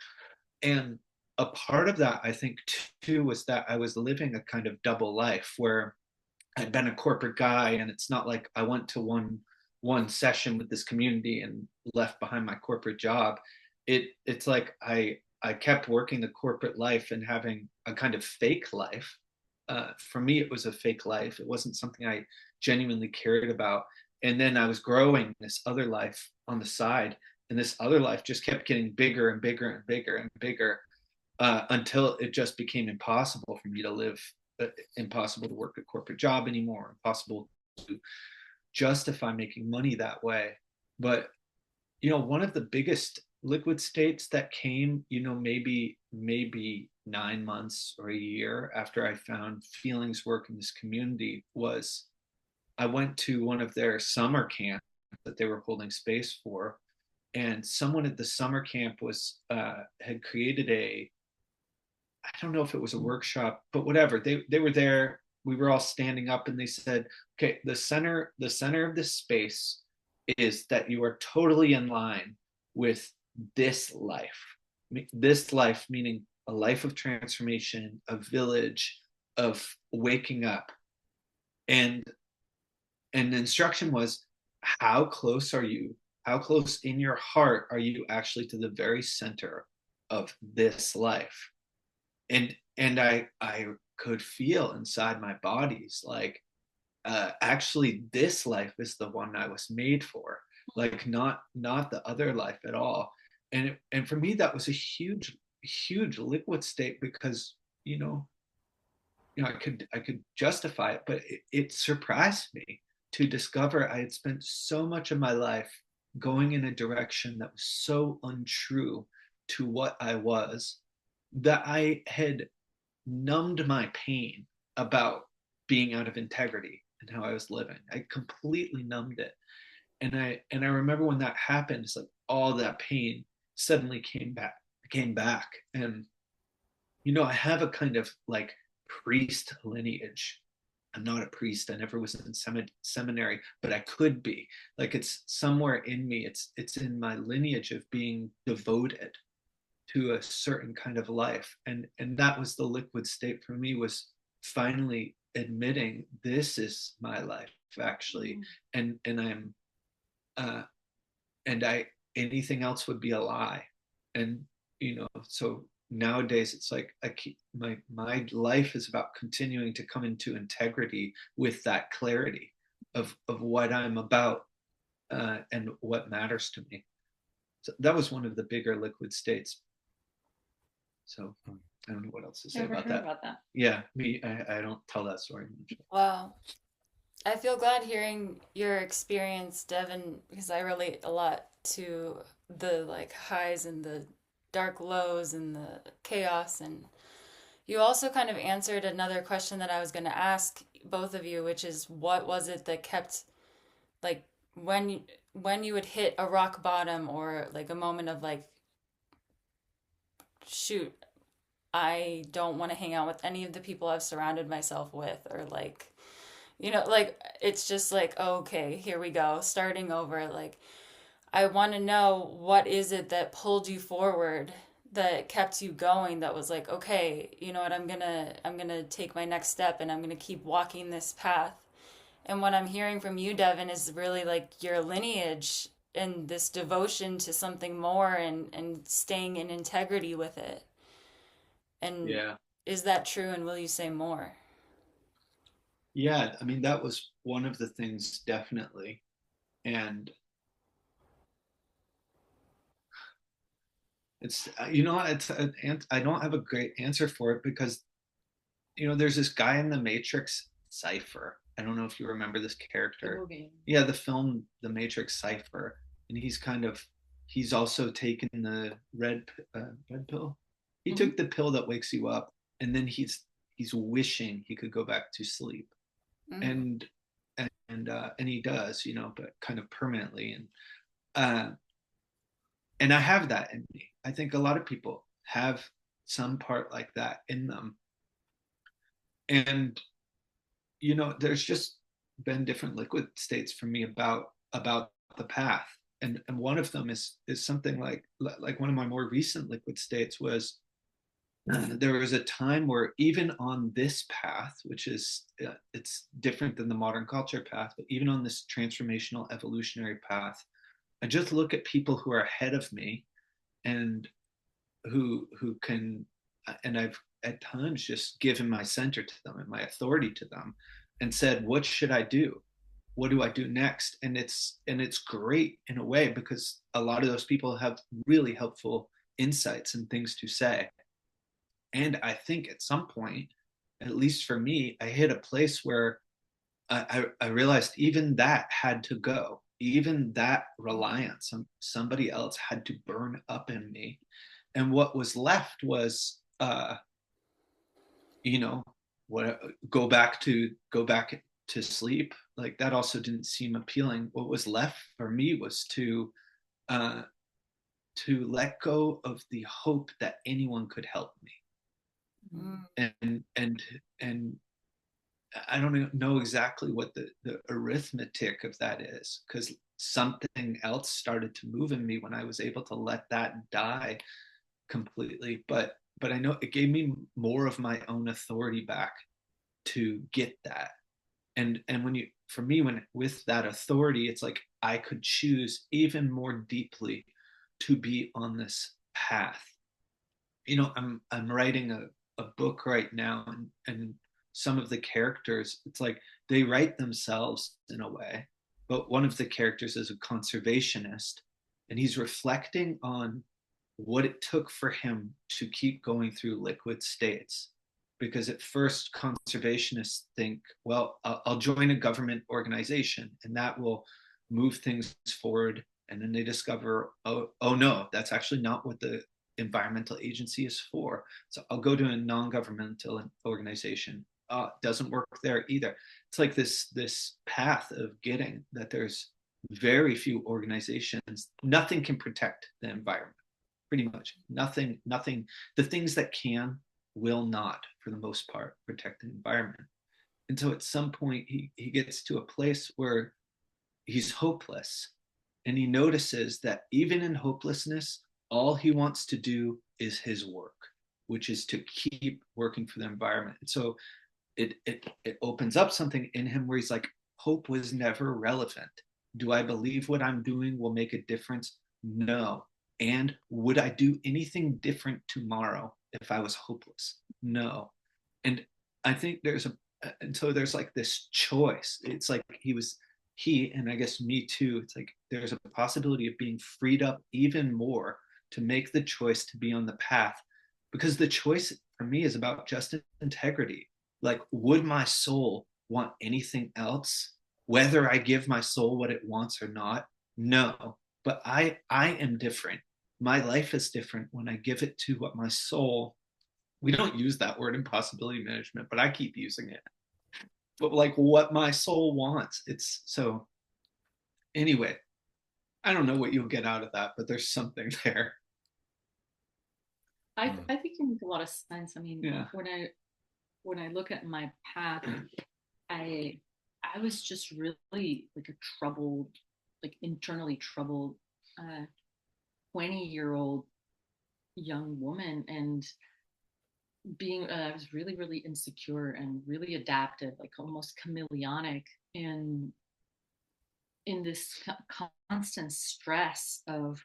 And a part of that, I think, too, was that I was living a kind of double life where I'd been a corporate guy, and it's not like I went to one session with this community and left behind my corporate job. It's like I kept working the corporate life and having a kind of fake life. For me, it was a fake life. It wasn't something I genuinely cared about. And then I was growing this other life on the side, and this other life just kept getting bigger and bigger and bigger and bigger until it just became impossible for me to live, impossible to work a corporate job anymore, impossible to justify making money that way. But one of the biggest liquid states that came, maybe 9 months or a year after I found feelings work in this community, was I went to one of their summer camps that they were holding space for, and someone at the summer camp was had created a, I don't know if it was a workshop, but whatever. They were there. We were all standing up, and they said, "Okay, the center of this space is that you are totally in line with this life. This life meaning a life of transformation, a village, of waking up." And the instruction was, how close are you? How close in your heart are you actually to the very center of this life? And I could feel inside my bodies like, actually this life is the one I was made for, like not the other life at all. And for me that was a huge liquid state, because I could justify it, but it surprised me to discover I had spent so much of my life going in a direction that was so untrue to what I was, that I had numbed my pain about being out of integrity and how I was living. I completely numbed it. And I remember when that happened, it's like all that pain suddenly came back. And I have a kind of like priest lineage. I'm not a priest. I never was in seminary, but I could be. Like, it's somewhere in me. It's in my lineage of being devoted to a certain kind of life. And that was the liquid state for me, was finally admitting this is my life actually. And I'm and I anything else would be a lie. And so nowadays it's like I keep my life is about continuing to come into integrity with that clarity of what I'm about, and what matters to me. So that was one of the bigger liquid states. So I don't know what else to say Never about heard that. about that. Yeah, I don't tell that story much. Wow. I feel glad hearing your experience, Devin, because I relate a lot to the like highs and the dark lows and the chaos. And you also kind of answered another question that I was going to ask both of you, which is what was it that kept like when you would hit a rock bottom or like a moment of like, shoot, I don't want to hang out with any of the people I've surrounded myself with, or like, like it's just like, okay, here we go, starting over. Like, I want to know what is it that pulled you forward, that kept you going, that was like, okay, you know what, I'm gonna take my next step and I'm gonna keep walking this path. And what I'm hearing from you, Devin, is really like your lineage and this devotion to something more, and staying in integrity with it. And Yeah. is that true? And will you say more? Yeah, I mean, that was one of the things, definitely. And it's, I don't have a great answer for it because, there's this guy in the Matrix, Cypher. I don't know if you remember this character. The movie. Yeah, the film, The Matrix, Cypher. And he's also taken the red pill. He Mhm. took the pill that wakes you up, and then he's wishing he could go back to sleep. Mm. And and he does, but kind of permanently. Uh, and I have that in me. I think a lot of people have some part like that in them. And there's just been different liquid states for me about the path. And one of them is something like one of my more recent liquid states was, there was a time where even on this path, which is it's different than the modern culture path, but even on this transformational evolutionary path, I just look at people who are ahead of me, and who can, and I've at times just given my center to them and my authority to them, and said, what should I do? What do I do next? And it's great in a way, because a lot of those people have really helpful insights and things to say. And I think at some point, at least for me, I hit a place where I realized even that had to go. Even that reliance on somebody else had to burn up in me. And what was left was, you know, what go back to sleep. Like, that also didn't seem appealing. What was left for me was uh, to let go of the hope that anyone could help me. Mm. And I don't know exactly what the arithmetic of that is, because something else started to move in me when I was able to let that die completely. But I know it gave me more of my own authority back to get that. And when you for me, when with that authority, it's like I could choose even more deeply to be on this path. I'm writing a book right now, and some of the characters, it's like they write themselves in a way, but one of the characters is a conservationist, and he's reflecting on what it took for him to keep going through liquid states. Because at first, conservationists think, well, I'll join a government organization and that will move things forward. And then they discover, oh no, that's actually not what the environmental agency is for. So I'll go to a non-governmental organization. Doesn't work there either. It's like this path of getting that there's very few organizations. Nothing can protect the environment. Pretty much nothing. The things that can will not, for the most part, protect the environment. And so at some point, he gets to a place where he's hopeless, and he notices that even in hopelessness, all he wants to do is his work, which is to keep working for the environment. And so it opens up something in him where he's like, hope was never relevant. Do I believe what I'm doing will make a difference? No. And would I do anything different tomorrow if I was hopeless? No. And I think and so there's like this choice. It's like he, and I guess me too, it's like there's a possibility of being freed up even more to make the choice to be on the path, because the choice for me is about just integrity. Like, would my soul want anything else? Whether I give my soul what it wants or not? No. But I am different. My life is different when I give it to what my soul, we don't use that word in possibility management, but I keep using it. But like what my soul wants. It's so anyway, I don't know what you'll get out of that, but there's something there. I think it makes a lot of sense. I mean, Yeah. when I look at my path, I was just really like a troubled, like internally troubled 20-year-old young woman, and being I was really, really insecure and really adaptive, like almost chameleonic in this constant stress of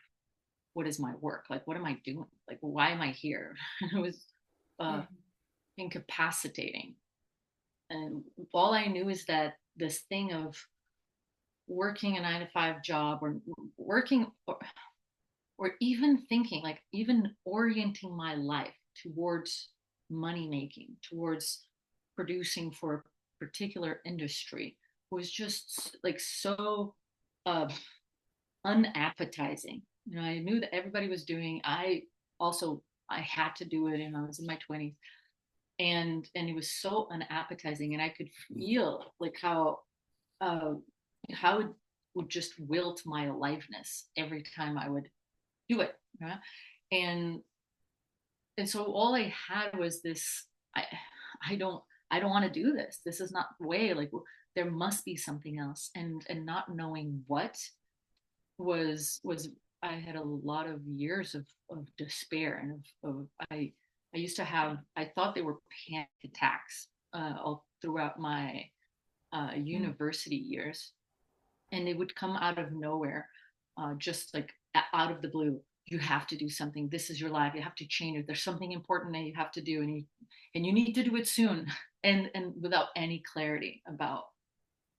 what is my work, like what am I doing, like why am I here. It was incapacitating, and all I knew is that this thing of working a 9 to 5 job, or working, or even thinking, like even orienting my life towards money making, towards producing for a particular industry, was just like so uh, unappetizing. I knew that everybody was doing. I had to do it, and I was in my 20s, and it was so unappetizing, and I could feel like uh, how it would just wilt my aliveness every time I would do it. And so all I had was this. I don't want to do this. This is not the way. Like, there must be something else, and not knowing what was I had a lot of years of despair, and I used to have, I thought they were panic attacks all throughout my university years, and they would come out of nowhere, just like out of the blue. You have to do something. This is your life. You have to change it. There's something important that you have to do, and you need to do it soon, and without any clarity about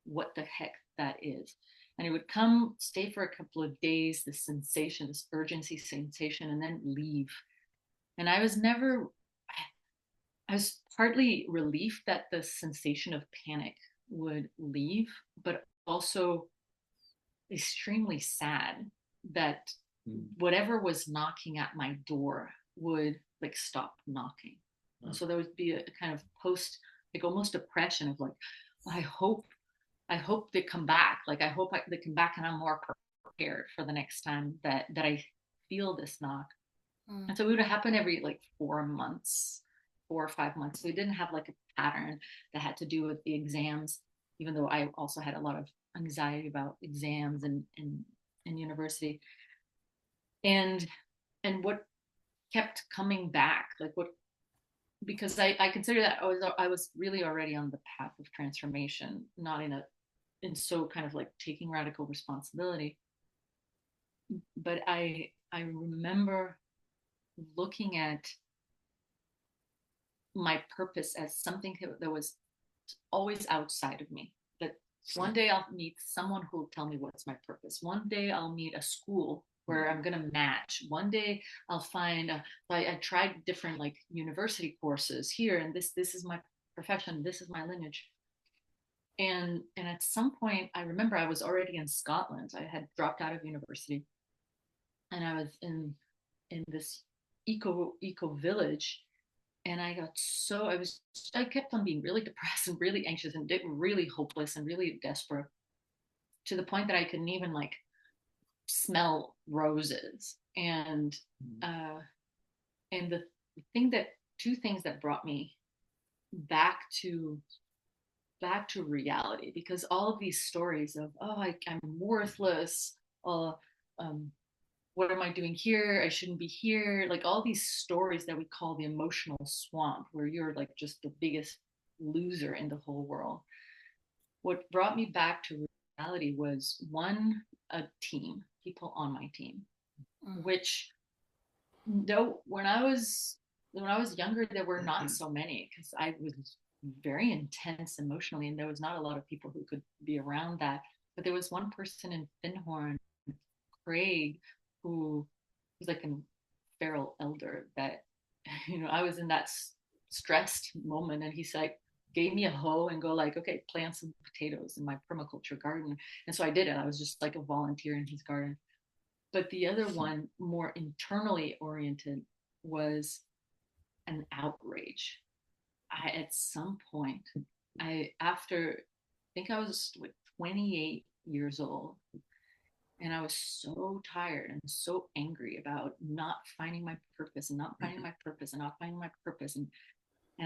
what the heck that is. And it would come, stay for a couple of days, this sensation, this urgency sensation, and then leave. And I was partly relieved that the sensation of panic would leave, but also extremely sad that whatever was knocking at my door would like stop knocking. And so there would be a kind of post, like almost depression of like, I hope they come back. Like, I hope they come back, and I'm more prepared for the next time that I feel this knock. And so it would happen every like 4 or 5 months. So we didn't have like a pattern that had to do with the exams, even though I also had a lot of anxiety about exams and in university. And what kept coming back, like what, because I consider that I was really already on the path of transformation, not in so kind of like taking radical responsibility. But I remember looking at my purpose as something that was always outside of me. That one day I'll meet someone who will tell me what's my purpose. One day I'll meet a school where I'm gonna match. One day I'll find. I tried different like university courses here, and this is my profession. This is my lineage. And at some point, I remember I was already in Scotland. I had dropped out of university, and I was in this eco village, and I kept on being really depressed and really anxious and really hopeless and really desperate, to the point that I couldn't even like smell roses. And the two things that brought me back to reality, because all of these stories of I'm worthless, what am I doing here, I shouldn't be here, like all these stories that we call the emotional swamp, where you're like just the biggest loser in the whole world. What brought me back to reality was one, a team, people on my team, which though when I was younger, there were not so many because I was very intense emotionally, and there was not a lot of people who could be around that. But there was one person in Finhorn, Craig, who was like a feral elder that, I was in that stressed moment, and he's like, gave me a hoe and go like, okay, plant some potatoes in my permaculture garden. And so I did it. I was just like a volunteer in his garden. But the other one, more internally oriented, was an outrage. At some point, I think I was like 28 years old, and I was so tired and so angry about not finding my purpose and not finding my purpose and not finding my purpose. And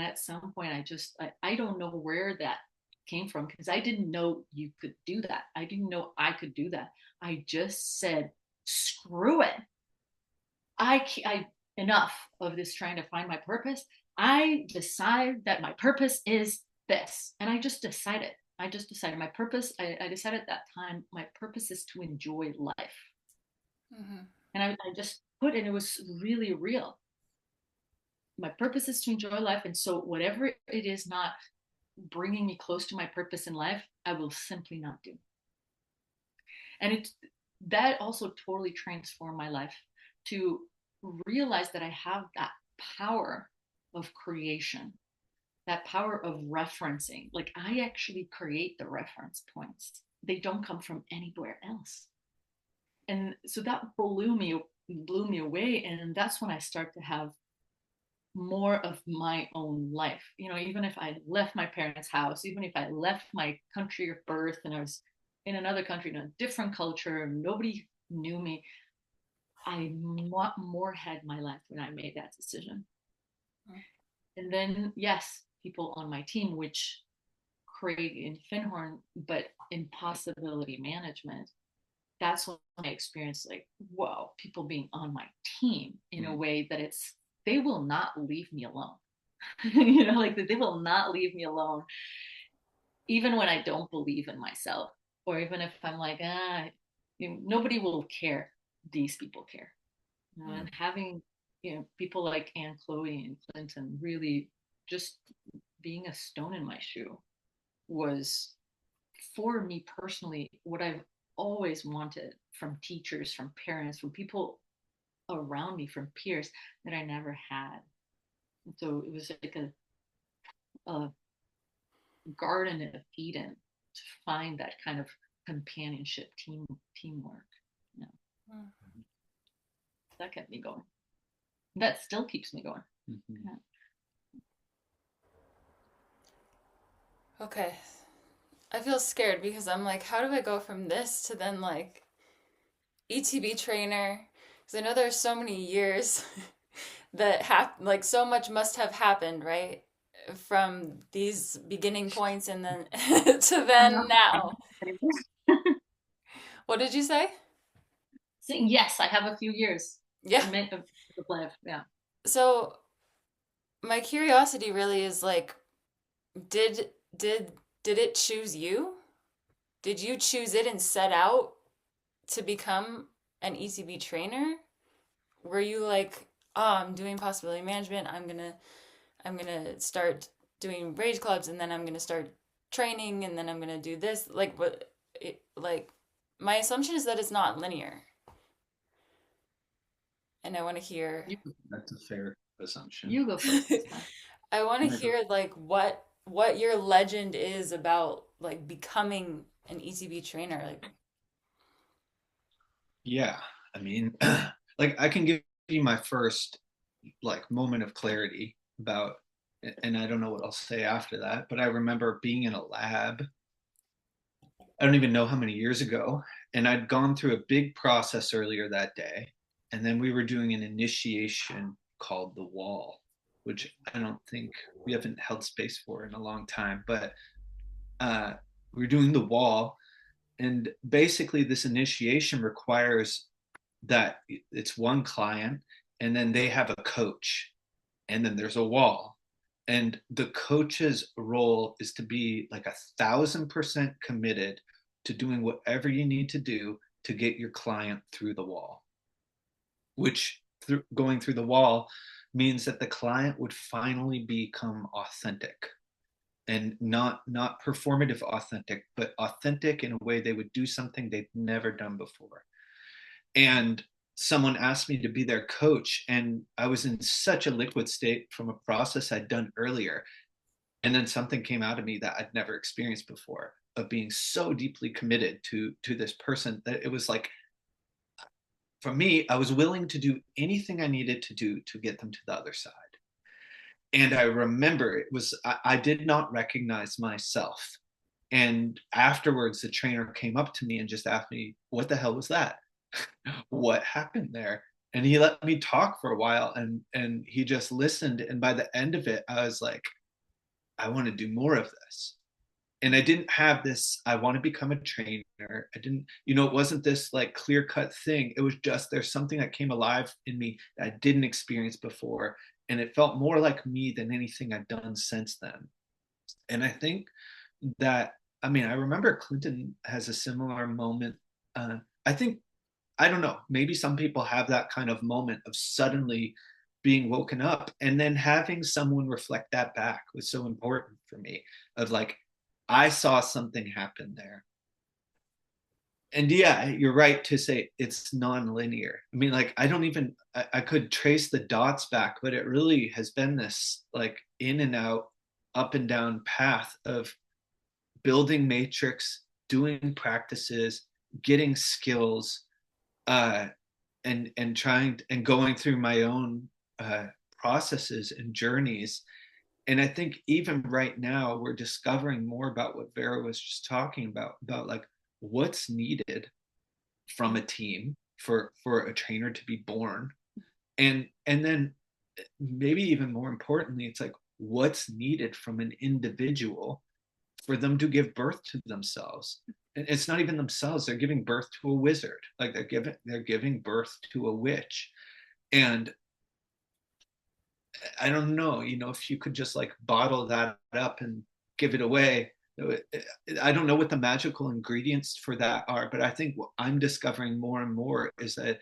at some point, I don't know where that came from, because I didn't know you could do that. I didn't know I could do that. I just said, screw it. I enough of this trying to find my purpose. I decide that my purpose is this. And I just decided my purpose. I decided at that time, my purpose is to enjoy life. And I just put, and it was really real. My purpose is to enjoy life. And so whatever it is not bringing me close to my purpose in life, I will simply not do. And that also totally transformed my life, to realize that I have that power of creation, that power of referencing. Like, I actually create the reference points. They don't come from anywhere else. And so that blew me away. And that's when I start to have more of my own life. Even if I left my parents' house, even if I left my country of birth and I was in another country, in a different culture, nobody knew me, I more had my life when I made that decision. And then, yes, people on my team, which Craig in Finhorn, but in possibility management, that's when I experienced like, whoa, people being on my team in a way that they will not leave me alone. Like they will not leave me alone, even when I don't believe in myself, or even if I'm like, nobody will care. These people care. And having, people like Anne Chloe and Clinton really just being a stone in my shoe was, for me personally, what I've always wanted from teachers, from parents, from people around me, from peers, that I never had. And so it was like a garden of Eden to find that kind of companionship, teamwork. That kept me going. That still keeps me going. Yeah. Okay. I feel scared because I'm like, how do I go from this to then like ETB trainer? Because I know there's so many years that like so much must have happened, right? From these beginning points and then to then now. What did you say? Yes, I have a few years. Yeah. Of life. Yeah. So my curiosity really is like, did it choose you? Did you choose it and set out to become an ECB trainer? Were you like, oh, I'm doing possibility management, I'm gonna start doing rage clubs, and then I'm gonna start training, and then I'm gonna do this? Like, what? Like, my assumption is that it's not linear, and I want to hear. That's a fair assumption. You go first this time. I want to hear like what your legend is about like becoming an ECB trainer. Like, yeah, I mean, like I can give you my first like moment of clarity about, and I don't know what I'll say after that, but I remember being in a lab, I don't even know how many years ago, and I'd gone through a big process earlier that day, and then we were doing an initiation called the wall, which I don't think we haven't held space for in a long time, but we were doing the wall, and basically this initiation requires that it's one client, and then they have a coach, and then there's a wall, and the coach's role is to be like 1,000% committed to doing whatever you need to do to get your client through the wall, which going through the wall means that the client would finally become authentic, and not performative authentic, but authentic in a way they would do something they've never done before. And someone asked me to be their coach, and I was in such a liquid state from a process I'd done earlier, and then something came out of me that I'd never experienced before, of being so deeply committed to this person that it was like, for me, I was willing to do anything I needed to do to get them to the other side. And I remember it was, I did not recognize myself. And afterwards, the trainer came up to me and just asked me, what the hell was that? What happened there? And he let me talk for a while, and he just listened. And by the end of it, I was like, I want to do more of this. And I didn't have this, I want to become a trainer. I didn't, it wasn't this like clear cut thing. It was just, there's something that came alive in me that I didn't experience before. And it felt more like me than anything I'd done since then. And I think that, I remember Clinton has a similar moment. I think, I don't know, maybe some people have that kind of moment of suddenly being woken up, and then having someone reflect that back was so important for me, of like, I saw something happen there. And yeah, you're right to say it's non-linear. I could trace the dots back, but it really has been this like in and out, up and down path of building matrix, doing practices, getting skills, and trying and going through my own processes and journeys. And I think even right now we're discovering more about what Vera was just talking about like what's needed from a team for a trainer to be born, and then maybe even more importantly, it's like what's needed from an individual for them to give birth to themselves. And it's not even themselves, they're giving birth to a wizard, like they're giving birth to a witch. And I don't know, if you could just like bottle that up and give it away. I don't know what the magical ingredients for that are, but I think what I'm discovering more and more is that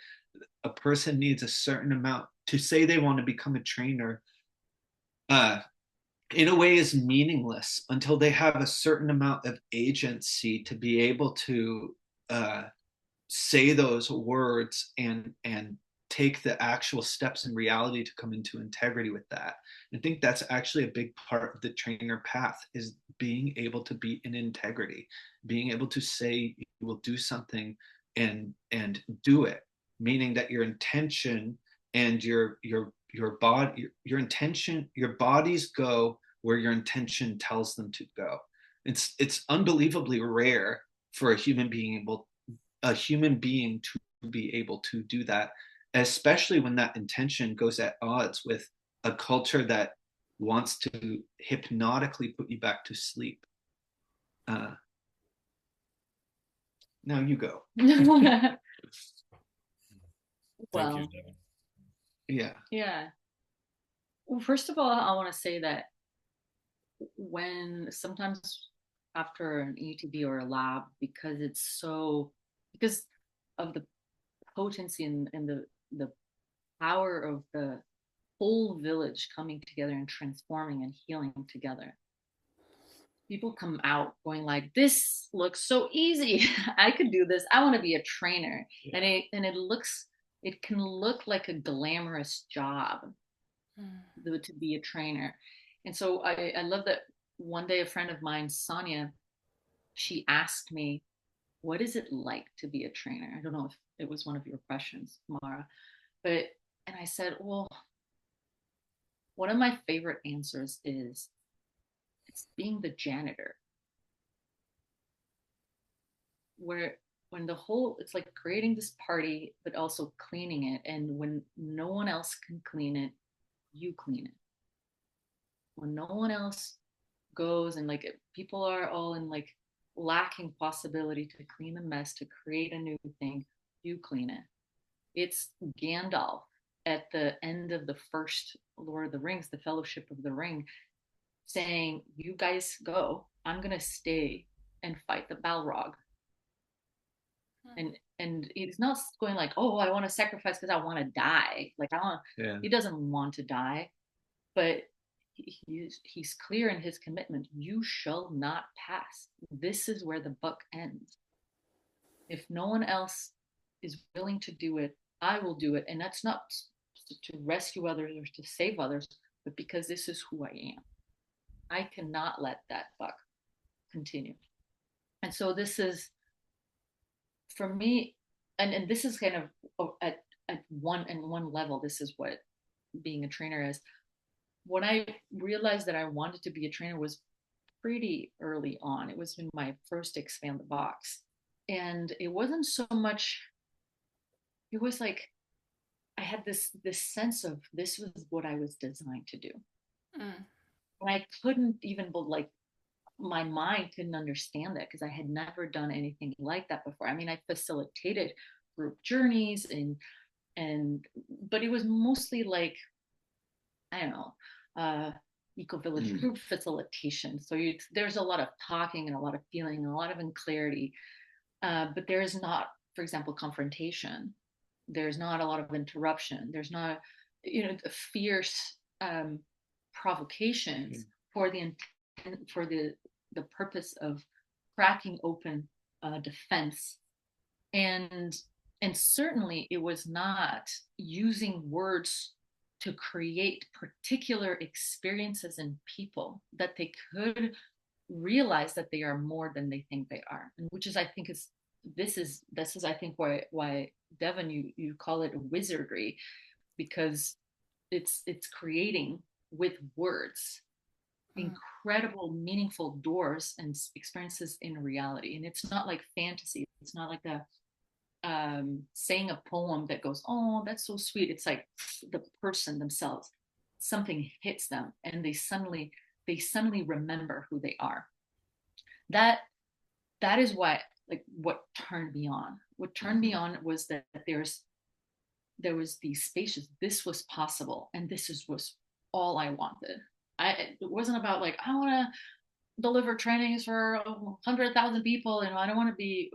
a person needs a certain amount to say they want to become a trainer. In a way, is meaningless until they have a certain amount of agency to be able to say those words and take the actual steps in reality to come into integrity with that. I think that's actually a big part of the trainer path, is being able to be in integrity, being able to say you will do something and do it, meaning that your intention and your body, your intention, your bodies go where your intention tells them to go. It's unbelievably rare for a human being to be able to do that, especially when that intention goes at odds with a culture that wants to hypnotically put you back to sleep. Now you go. Thank you, Well, Devin. yeah. Well, first of all, I want to say that when sometimes after an ETB or a lab, because of the potency and the power of the whole village coming together and transforming and healing together, people come out going like, this looks so easy. I could do this. I want to be a trainer. Yeah. And it can look like a glamorous job to be a trainer. And so I love that one day a friend of mine, Sonia, she asked me, what is it like to be a trainer? I don't know if it was one of your questions, Maura, and I said, well, one of my favorite answers is it's being the janitor. Where when it's like creating this party, but also cleaning it. And when no one else can clean it, you clean it. When no one else goes and like people are all in like lacking possibility to clean the mess, to create a new thing, you clean it. It's Gandalf at the end of the first Lord of the Rings, the Fellowship of the Ring, saying, you guys go, I'm gonna stay and fight the Balrog. and he's not going like, oh, I want to sacrifice because I want to die. Like, I want, Yeah. he doesn't want to die, but he's clear in his commitment. You shall not pass. This is where the buck ends. If no one else is willing to do it, I will do it. And that's not to rescue others or to save others, but because this is who I am. I cannot let that buck continue. And so this is, for me, and this is kind of at one level, this is what being a trainer is. When I realized that I wanted to be a trainer was pretty early on. It was in my first Expand the Box. And it wasn't so much, it was like I had this sense of this was what I was designed to do. And I couldn't even, like, my mind couldn't understand that because I had never done anything like that before. I mean, I facilitated group journeys but it was mostly like, I don't know, eco-village group facilitation. So there's a lot of talking and a lot of feeling and a lot of unclarity, but there's not, for example, confrontation. There's not a lot of interruption. There's not, fierce provocations for the purpose of cracking open defense. And certainly it was not using words to create particular experiences in people that they could realize that they are more than they think they are, and which is, I think, this is I think why Devin, you call it wizardry, because it's creating with words incredible meaningful doors and experiences in reality. And it's not like fantasy. It's not like saying a poem that goes, oh, that's so sweet. It's like the person themselves, something hits them and they suddenly remember who they are. That is why, like, what turned me on. What turned me on was that there was these spaces. This was possible, and was all I wanted. It wasn't about like, I want to deliver trainings for 100,000 people, and I don't want to be,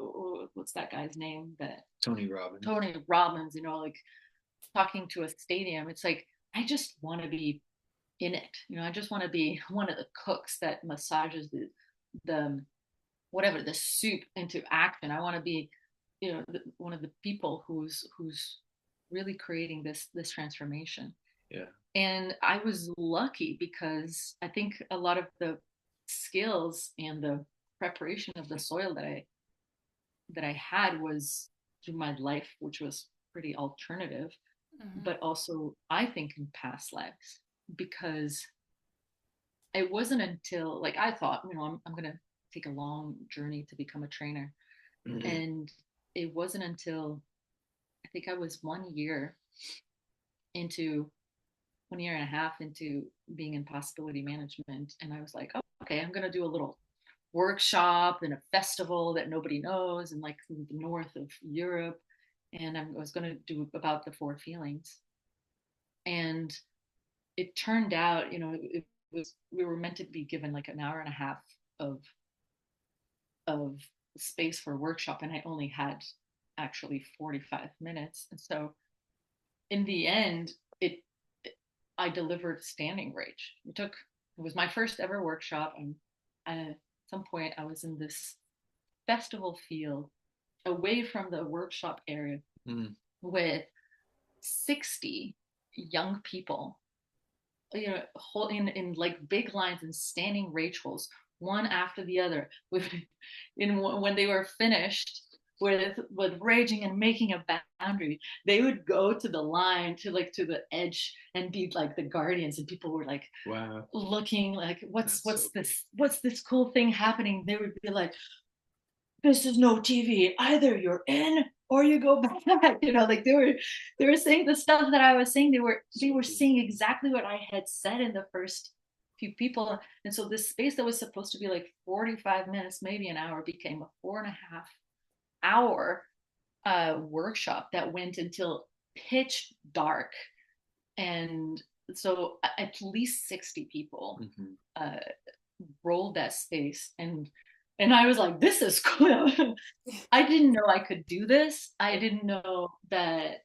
what's that guy's name? That Tony Robbins, like talking to a stadium. It's like, I just want to be in it. I just want to be one of the cooks that massages the whatever, the soup into action. I want to be, one of the people who's really creating this transformation. Yeah. And I was lucky because I think a lot of the skills and the preparation of the soil that I had was through my life, which was pretty alternative, but also I think in past lives, because it wasn't until, like, I thought, I'm going to take a long journey to become a trainer. And it wasn't until I think I was 1 year and a half into being in possibility management. And I was like, oh, okay, I'm going to do a little workshop and a festival that nobody knows in, like, the north of Europe. And I was going to do about the 4 feelings. And it turned out, we were meant to be given like an hour and a half of space for a workshop, and I only had actually 45 minutes. And so in the end, I delivered standing rage. It was my first ever workshop, and at some point I was in this festival field away from the workshop area with 60 young people, in like big lines and standing rituals, one after the other. When they were finished with raging and making a boundary, they would go to the line, to the edge, and be like the guardians. And people were like, wow, looking like, what's this cool thing happening? They would be like, this is no TV. Either you're in or you go back. Like they were saying the stuff that I was saying. They were saying exactly what I had said in the first few people. And so this space that was supposed to be like 45 minutes, maybe an hour, became a 4.5-hour workshop that went until pitch dark. And so at least 60 people rolled that space. And And I was like, this is cool. I didn't know I could do this. I didn't know that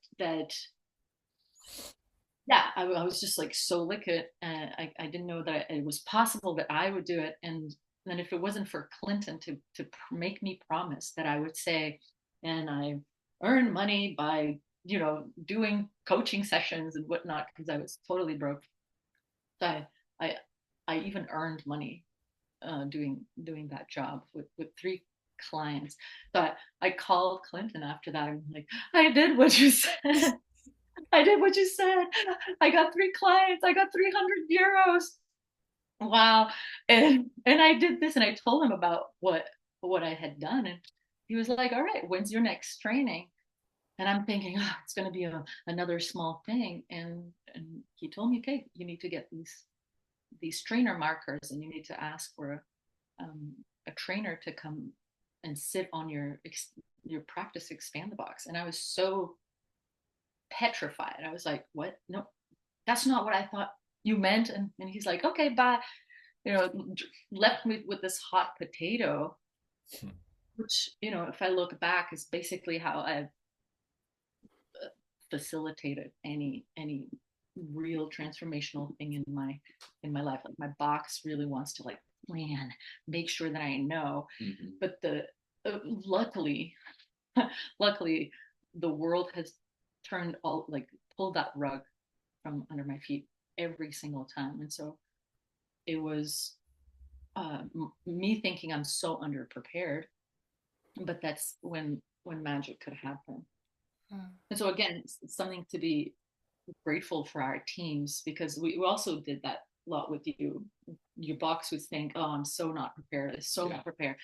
yeah, I was just like so liquid, and I didn't know that it was possible that I would do it. And then if it wasn't for Clinton to make me promise that I would say, and I earned money by doing coaching sessions and whatnot, because I was totally broke. So I I even earned money doing that job with 3 clients. But I called Clinton after that. I'm like, I did what you said. I did what you said. I got 3 clients. I got 300 euros. Wow. And I did this, and I told him about what I had done, and he was like, all right, when's your next training? And I'm thinking, oh, it's going to be another small thing. And he told me, okay, you need to get these trainer markers, and you need to ask for a trainer to come and sit on your practice expand the box. And I was so petrified. I was like, what? No, that's not what I thought you meant. And he's like, okay, bye. Left me with this hot potato, which, if I look back, is basically how I've facilitated any real transformational thing in my life. Like, my box really wants to, like, plan, make sure that I know. Mm-hmm. But luckily luckily the world has pulled that rug from under my feet every single time. And so it was me thinking I'm so underprepared, but that's when magic could happen. And so again, it's something to be grateful for our teams, because we also did that a lot with you. Your box would think, oh, I'm so not prepared, not prepared,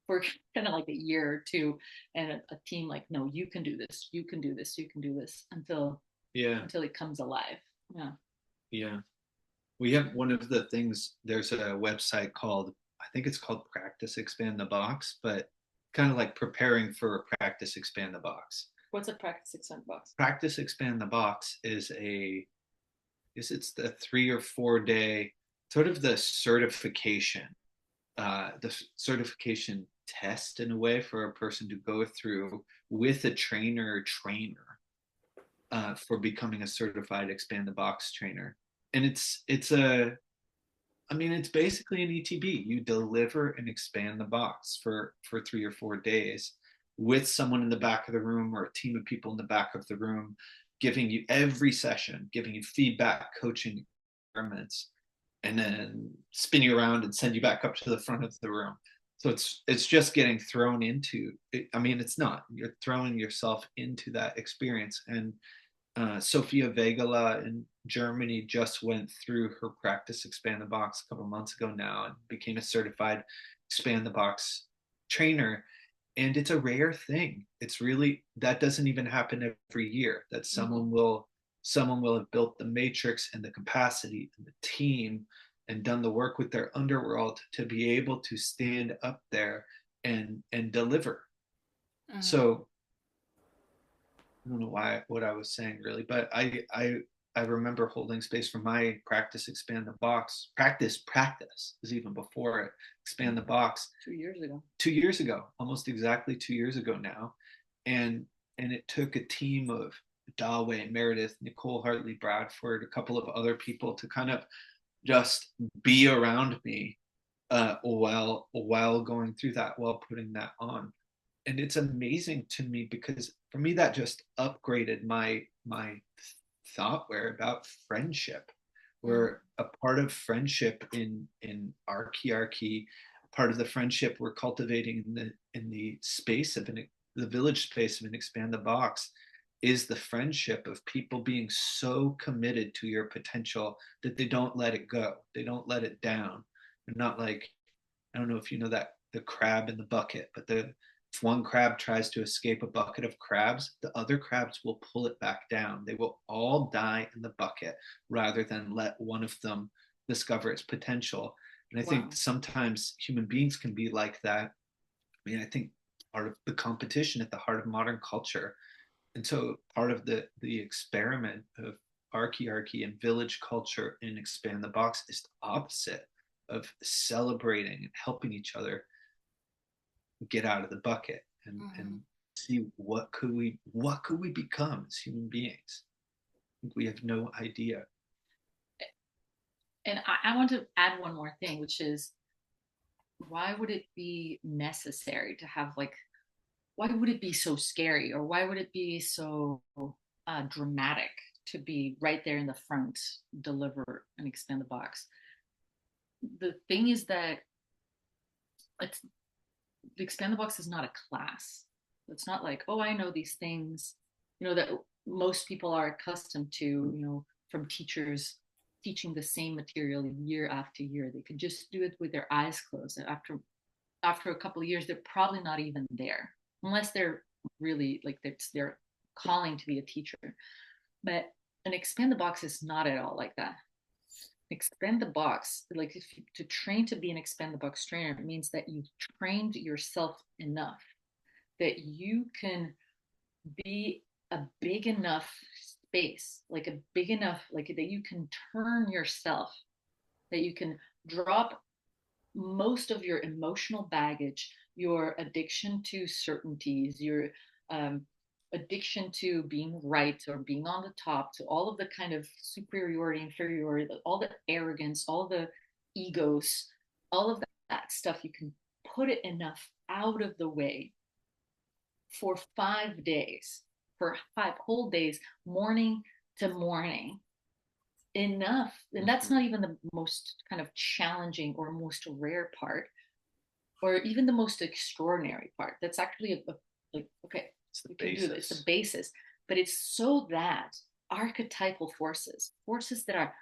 for kind of like a year or two, and a team like, no, you can do this, you can do this, you can do this, until it comes alive. Yeah. We have one of the things, there's a website called, I think it's called Practice Expand the Box, but kind of like preparing for Practice Expand the Box. What's a Practice Expand the Box? Practice Expand the Box is it's the 3 or 4 day sort of the certification test, in a way, for a person to go through with a trainer for becoming a certified Expand the Box trainer. And it's basically an ETB. You deliver and expand the box for 3 or 4 days with someone in the back of the room, or a team of people in the back of the room, giving you every session, giving you feedback, coaching, experiments, and then spin you around and send you back up to the front of the room. So it's just getting thrown into it. It's not. You're throwing yourself into that experience. And Sophia Vegala in Germany just went through her Practice Expand the Box a couple months ago now, and became a certified Expand the Box trainer. And it's a rare thing. It's really, that doesn't even happen every year, that someone will have built the matrix and the capacity and the team and done the work with their underworld to be able to stand up there and deliver. So I don't know what I was saying really, but I remember holding space for my Practice Expand the Box. Practice is even before it. Expand the Box. 2 years ago. 2 years ago, almost exactly 2 years ago now. And it took a team of Dawei, Meredith, Nicole Hartley, Bradford, a couple of other people to kind of just be around me while going through that, while putting that on. And it's amazing to me, because for me that just upgraded my thoughtware about friendship. We're a part of friendship in archiarchy. Part of the friendship we're cultivating in the space of the village space of an Expand the Box is the friendship of people being so committed to your potential that they don't let it go. They don't let it down. They're not like, I don't know if you know that, the crab in the bucket, but if one crab tries to escape a bucket of crabs, the other crabs will pull it back down. They will all die in the bucket rather than let one of them discover its potential. And I think sometimes human beings can be like that. I think part of the competition at the heart of modern culture. And so part of the experiment of archiarchy and village culture in Expand the Box is the opposite of celebrating and helping each other. get out of the bucket and see what could we become as human beings. We have no idea. And I want to add one more thing, which is, why would it be necessary to have like, why would it be so scary, or why would it be so dramatic to be right there in the front, deliver and expand the box? The thing is that it's the expand the box is not a class. It's not like, oh, I know these things, that most people are accustomed to, from teachers teaching the same material year after year. They could just do it with their eyes closed. And after a couple of years, they're probably not even there, unless they're really like they're calling to be a teacher. But an expand the box is not at all like that. Expand the box, like to train to be an expand the box trainer, it means that you've trained yourself enough that you can be a big enough space, like a big enough, like that you can turn yourself, that you can drop most of your emotional baggage, your addiction to certainties, your addiction to being right or being on the top, to all of the kind of superiority, inferiority, all the arrogance, all the egos, all of that stuff. You can put it enough out of the way for 5 days, for 5 whole days, morning to morning, enough. And that's not even the most kind of challenging or most rare part, or even the most extraordinary part. That's actually like, okay, It's the we can do basis. this, it's the basis. But it's so that archetypal forces that are,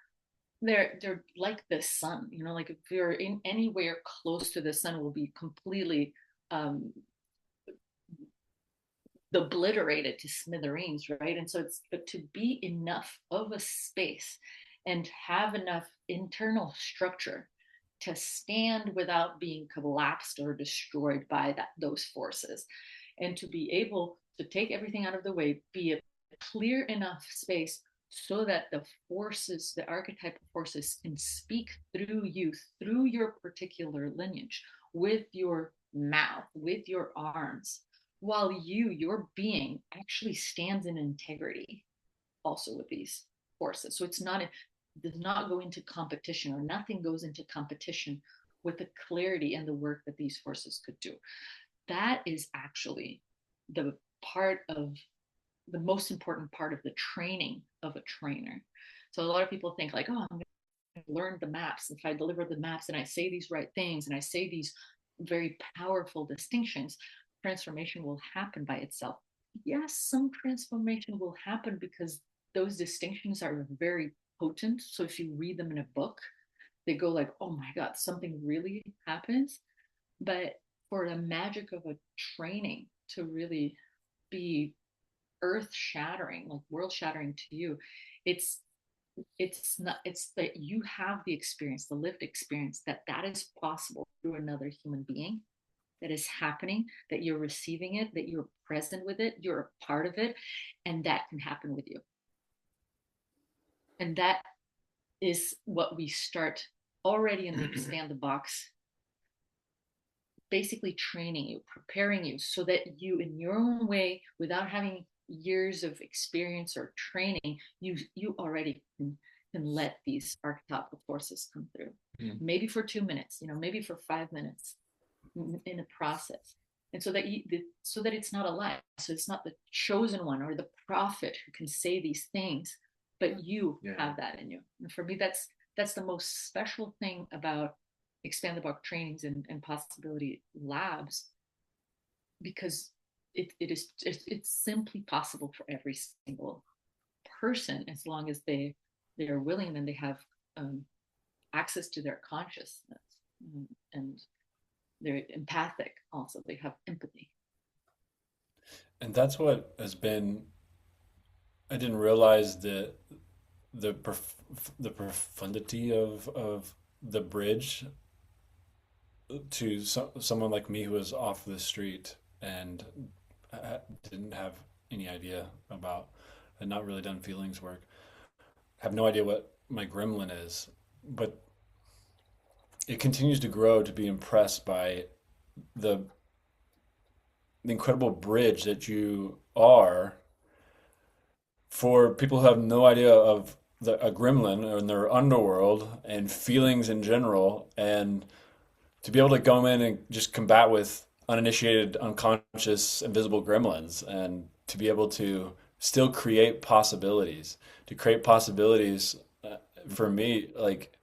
they're like the sun, like if you're in anywhere close to the sun, will be completely obliterated to smithereens, right? And so it's, but to be enough of a space and have enough internal structure to stand without being collapsed or destroyed by those forces, and to be able to take everything out of the way, be a clear enough space so that the forces, the archetypal forces, can speak through you, through your particular lineage, with your mouth, with your arms, while your being actually stands in integrity also with these forces. So it's not, it does not go into competition, or nothing goes into competition with the clarity and the work that these forces could do. That is actually the part of the most important part of the training of a trainer. So a lot of people think like, oh, I'm going to learn the maps. If I deliver the maps and I say these right things and I say these very powerful distinctions, transformation will happen by itself. Yes, some transformation will happen because those distinctions are very potent. So if you read them in a book, they go like, oh my God, something really happens. But for the magic of a training to really be earth shattering, like world shattering to you, it's not, it's that you have the experience, the lived experience, that is possible through another human being, that is happening, that you're receiving it, that you're present with it, you're a part of it, and that can happen with you. And that is what we start already in the expand the box, basically training you, preparing you, so that you, in your own way, without having years of experience or training, you already can let these archetypal forces come through. Maybe for 2 minutes, maybe for 5 minutes in a process. And so that so that it's not a lie. So it's not the chosen one or the prophet who can say these things, but you have that in you. And for me, that's the most special thing about expand the box trainings and possibility labs, because it's simply possible for every single person, as long as they're willing and they have access to their consciousness, and they're empathic. Also, they have empathy. And that's what has been, I didn't realize the profundity of the bridge to someone like me who was off the street and didn't have any idea about, had not really done feelings work, have no idea what my gremlin is, but it continues to grow, to be impressed by the the incredible bridge that you are for people who have no idea of a gremlin and their underworld and feelings in general, and to be able to go in and just combat with uninitiated, unconscious, invisible gremlins, and to be able to still create possibilities, to create possibilities for me, like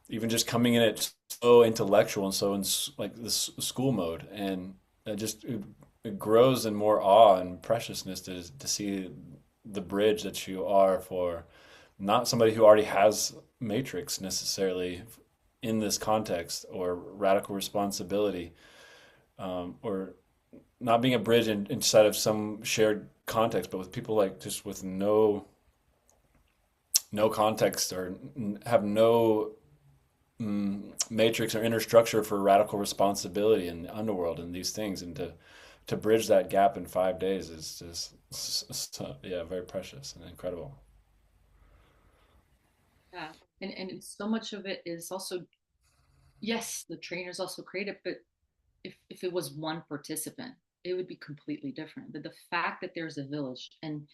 even just coming in it so intellectual and so in like this school mode, and it grows in more awe and preciousness to see the bridge that you are for not somebody who already has matrix necessarily in this context or radical responsibility, or not being a bridge inside of some shared context, but with people like just with no context or have no matrix or inner structure for radical responsibility in the underworld and these things, and to bridge that gap in 5 days is just yeah, very precious and incredible. Yeah. And so much of it is also, yes, the trainers also create it, but if it was one participant, it would be completely different. But the fact that there's a village, and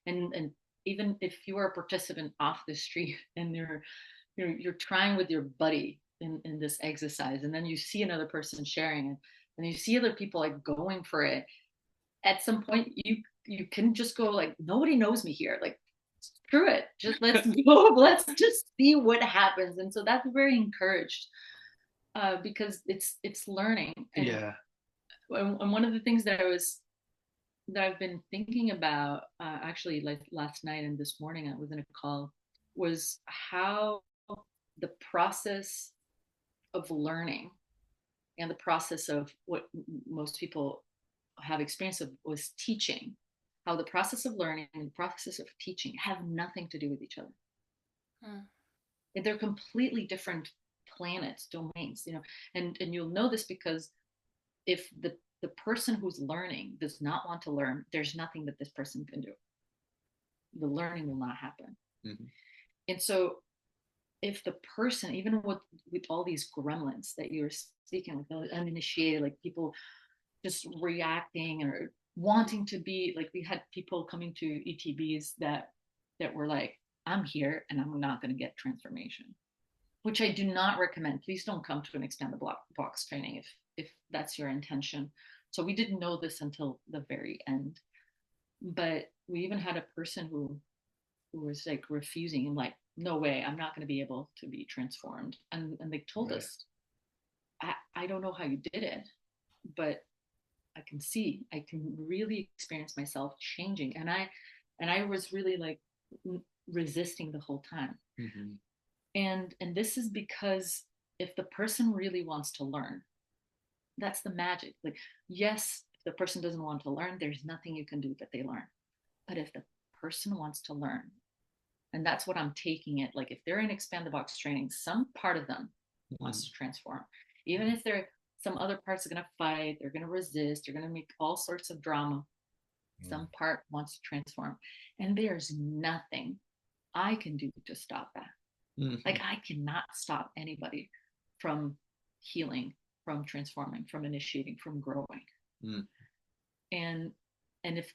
even if you are a participant off the street and you're trying with your buddy in this exercise, and then you see another person sharing it, and you see other people like going for it, at some point you can just go like, nobody knows me here, like screw it, just let's go, let's just see what happens. And so that's very encouraged, because it's learning. Yeah. And one of the things that I've been thinking about, actually, like last night and this morning, I was in a call, was how the process of learning and the process of what most people have experience of was teaching, how the process of learning and the process of teaching have nothing to do with each other. Hmm. They're completely different planets, domains, and you'll know this because if the person who's learning does not want to learn, there's nothing that this person can do. The learning will not happen. Mm-hmm. And so if the person, even with all these gremlins that you're speaking with, uninitiated, like people just reacting or wanting to be, like we had people coming to ETBs that were like, I'm here and I'm not going to get transformation, which I do not recommend. Please don't come to an expand the box training if that's your intention. So we didn't know this until the very end, but we even had a person who was like refusing, and like, no way, I'm not going to be able to be transformed. And they told right. us, I don't know how you did it, but I can really experience myself changing. And I was really like resisting the whole time. Mm-hmm. And this is because if the person really wants to learn, that's the magic. Like, yes, if the person doesn't want to learn, there's nothing you can do that they learn. But if the person wants to learn, and that's what I'm taking it, like if they're in expand the box training, some part of them wants to transform. Even if some other parts are going to fight, they're going to resist, they're going to make all sorts of drama. Some part wants to transform. And there's nothing I can do to stop that. Mm-hmm. Like I cannot stop anybody from healing, from transforming, from initiating, from growing. Mm. And if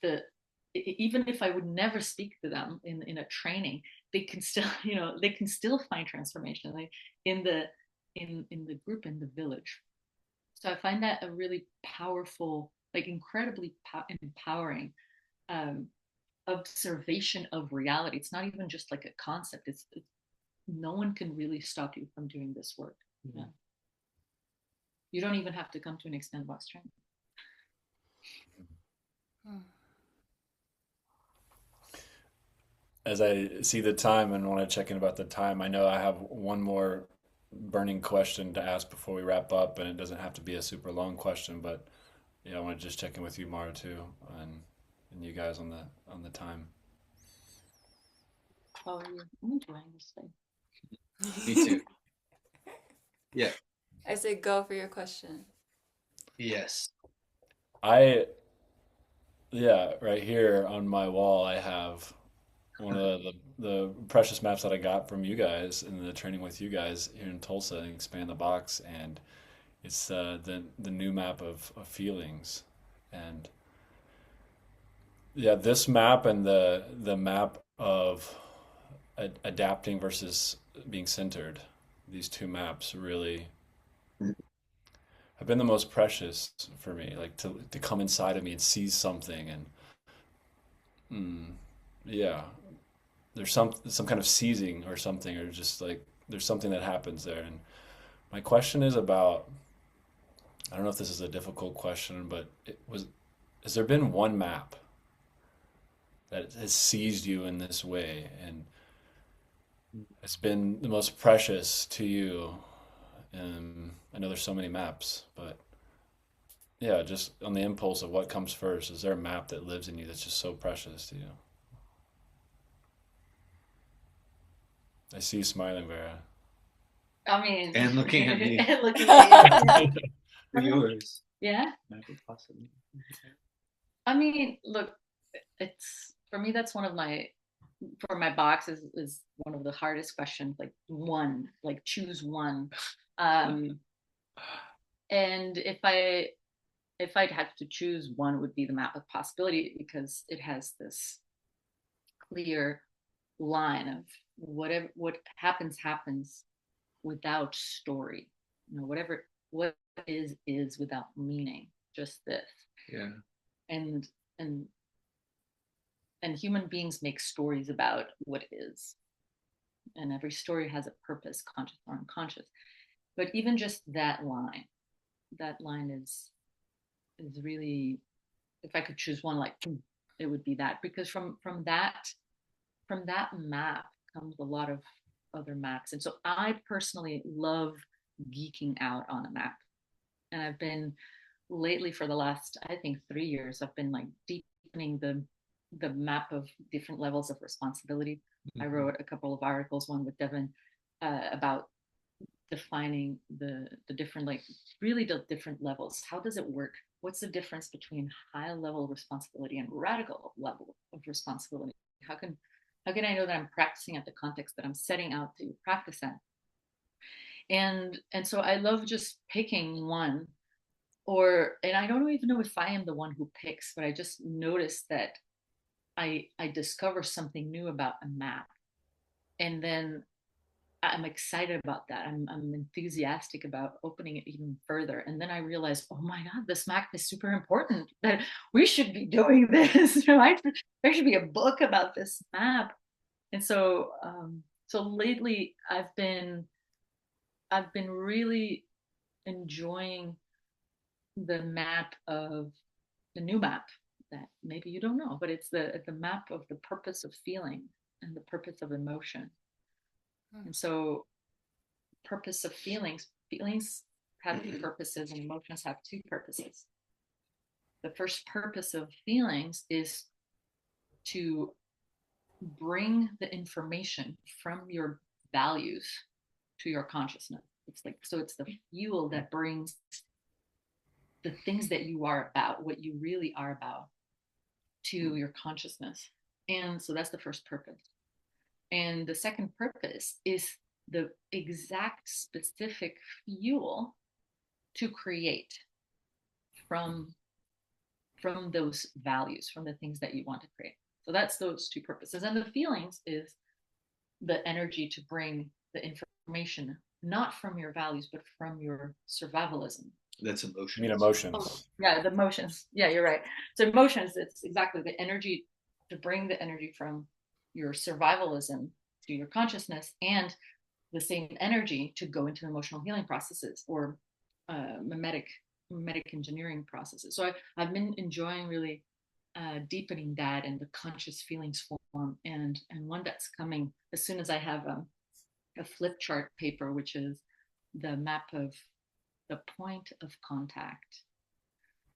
even if I would never speak to them in a training, they can still, they can still find transformation, like in the group, in the village. So I find that a really powerful, like incredibly empowering observation of reality. It's not even just like a concept. It's no one can really stop you from doing this work. Mm-hmm. Yeah. You don't even have to come to an expand box training. As I see the time and want to check in about the time, I know I have one more burning question to ask before we wrap up, and it doesn't have to be a super long question, but yeah, I want to just check in with you, Maura, too, and you guys on the time. Oh, I'm enjoying this thing. Me too. Yeah. I say go for your question. Yes. Yeah, right here on my wall, I have one of the precious maps that I got from you guys in the training with you guys here in Tulsa and Expand the Box, and it's the new map of feelings, And yeah, this map and the map of adapting versus being centered, these two maps really have been the most precious for me, like to come inside of me and see something. And yeah, there's some kind of seizing or something, or just like there's something that happens there. And my question is about, I don't know if this is a difficult question, but has there been one map that has seized you in this way and it's been the most precious to you? I know there's so many maps, but yeah, just on the impulse of what comes first, is there a map that lives in you that's just so precious to you? I see you smiling, Vera. I mean, And looking at me. and looking at you. For yours. Yeah. Map of possibility. I mean, look, it's for me. That's one of my for my box is one of the hardest questions. Like one, like choose one. And if I'd had to choose one, it would be the map of possibility, because it has this clear line of what happens without story. You know, what is without meaning. Just this. Yeah. And and human beings make stories about what is, and every story has a purpose, conscious or unconscious. But even just that line is really, if I could choose one, like it would be that, because from that map comes a lot of other maps. And so I personally love geeking out on a map, and I've been lately, for the last, I think, 3 years, I've been like deepening the map of different levels of responsibility. I wrote a couple of articles, one with Devin, about defining the different, like really the different levels. How does it work? What's the difference between high level responsibility and radical level of responsibility? How can I know that I'm practicing at the context that I'm setting out to practice at? And so I love just picking one, and I don't even know if I am the one who picks, but I just noticed that I discover something new about a map, and then I'm excited about that. I'm enthusiastic about opening it even further, and then I realize, oh my God, this map is super important. That we should be doing this. There should be a book about this map. And so, so lately, I've been really enjoying the new map that maybe you don't know, but it's the map of the purpose of feeling and the purpose of emotion. And so purpose of feelings have two purposes, and emotions have two purposes. The first purpose of feelings is to bring the information from your values to your consciousness. It's the fuel that brings the things that you are about, what you really are about, to your consciousness. And so that's the first purpose. And the second purpose is the exact specific fuel to create from those values, from the things that you want to create. So that's those two purposes. And the feelings is the energy to bring the information, not from your values, but from your survivalism. That's emotions. I mean, emotions. Oh, yeah, the emotions. Yeah, you're right. So emotions, it's exactly the energy to bring the energy from your survivalism to your consciousness, and the same energy to go into emotional healing processes or mimetic engineering processes. So I've been enjoying really deepening that in the conscious feelings form, and one that's coming as soon as I have a flip chart paper, which is the map of the point of contact.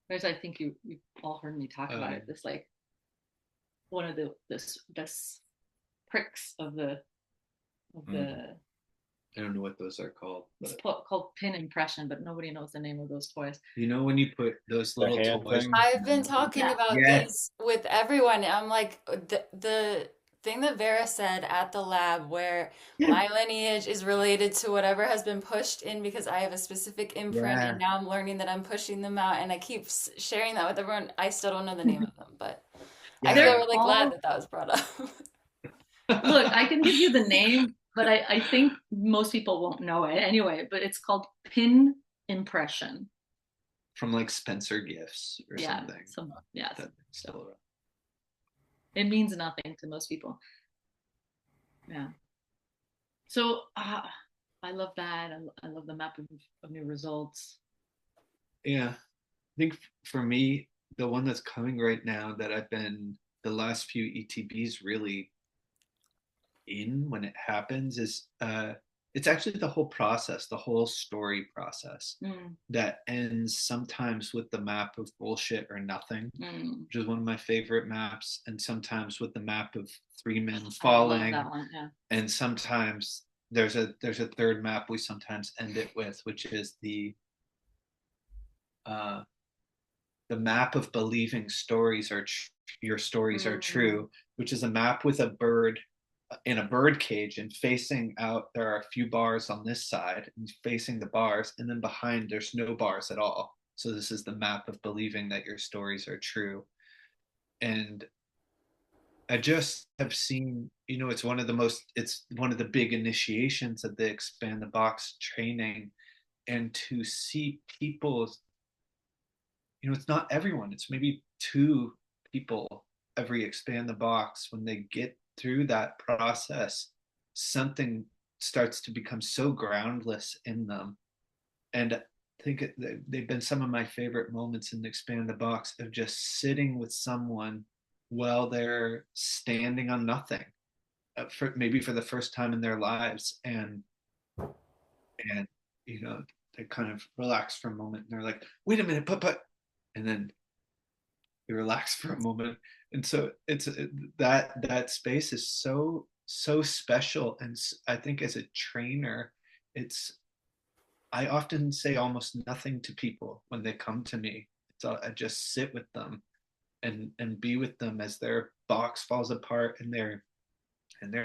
Whereas I think you've all heard me talk about it. This like one of this pricks of the I don't know what those are called. It's called pin impression, but nobody knows the name of those toys. You know when you put those little hand toys. thing? I've been talking about these with everyone. I'm like, the thing that Vera said at the lab, where my lineage is related to whatever has been pushed in because I have a specific imprint, Yeah. and now I'm learning that I'm pushing them out, and I keep sharing that with everyone. I still don't know the name of them, but I Yeah. feel They're really glad all, that that was brought up. look, I can give you the name, but I think most people won't know it anyway, but it's called pin impression. From like Spencer Gifts or Yeah. something. So, yeah. That's still around. It means nothing to most people. Yeah. So I love that. I love the map of new results. Yeah. I think for me, the one that's coming right now that I've been the last few ETBs really in when it happens is it's actually the whole process, the whole story process that ends sometimes with the map of bullshit or nothing, which is one of my favorite maps, and sometimes with the map of three men falling. I love that one, yeah. And sometimes there's a third map we sometimes end it with, which is the map of believing your stories are true, which is a map with a bird in a bird cage, and facing out there are a few bars on this side and facing the bars, and then behind there's no bars at all. So this is the map of believing that your stories are true. And I just have seen, it's one of the big initiations of the expand the box training, and to see people, it's not everyone, it's maybe two people every expand the box. When they get through that process, something starts to become so groundless in them. And I think they've been some of my favorite moments in the expand the box, of just sitting with someone while they're standing on nothing, maybe for the first time in their lives, and they kind of relax for a moment, and they're like, wait a minute, but and then they relax for a moment. And so that space is so special. And I think as a trainer, I often say almost nothing to people when they come to me. I just sit with them and be with them as their box falls apart, and they're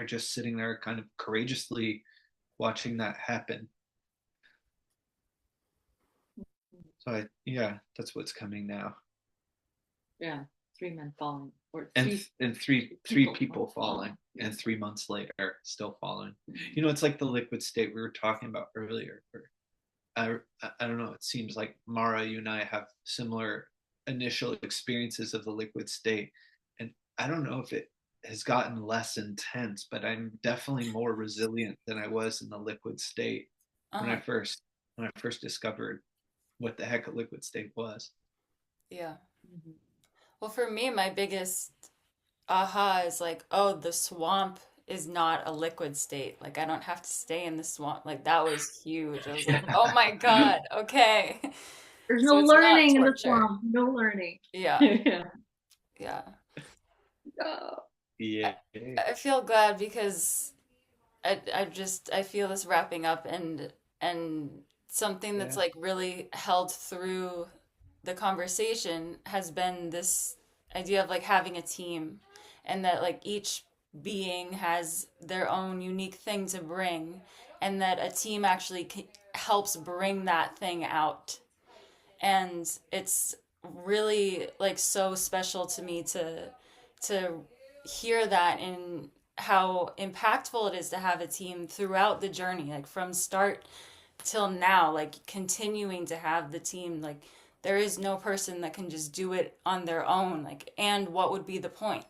just sitting there kind of courageously watching that happen. So that's what's coming now. Yeah, three men falling, or three people falling, and 3 months later still falling. It's like the liquid state we were talking about earlier. I don't know. It seems like, Maura, you and I have similar initial experiences of the liquid state, and I don't know if it has gotten less intense, but I'm definitely more resilient than I was in the liquid state when I first discovered what the heck a liquid state was. Yeah. Well, for me, my biggest aha is like, oh, the swamp is not a liquid state. Like, I don't have to stay in the swamp. Like, that was huge. I was like, oh my God, okay. There's So no it's not learning in the torture. swamp. No learning. Yeah. Yeah. Yeah. Yeah. I feel glad because I feel this wrapping up, and something that's like really held through the conversation has been this idea of like having a team, and that like each being has their own unique thing to bring, and that a team actually helps bring that thing out. And it's really like so special to me to hear that, and how impactful it is to have a team throughout the journey, like from start till now, like continuing to have the team. Like, there is no person that can just do it on their own, like, and what would be the point?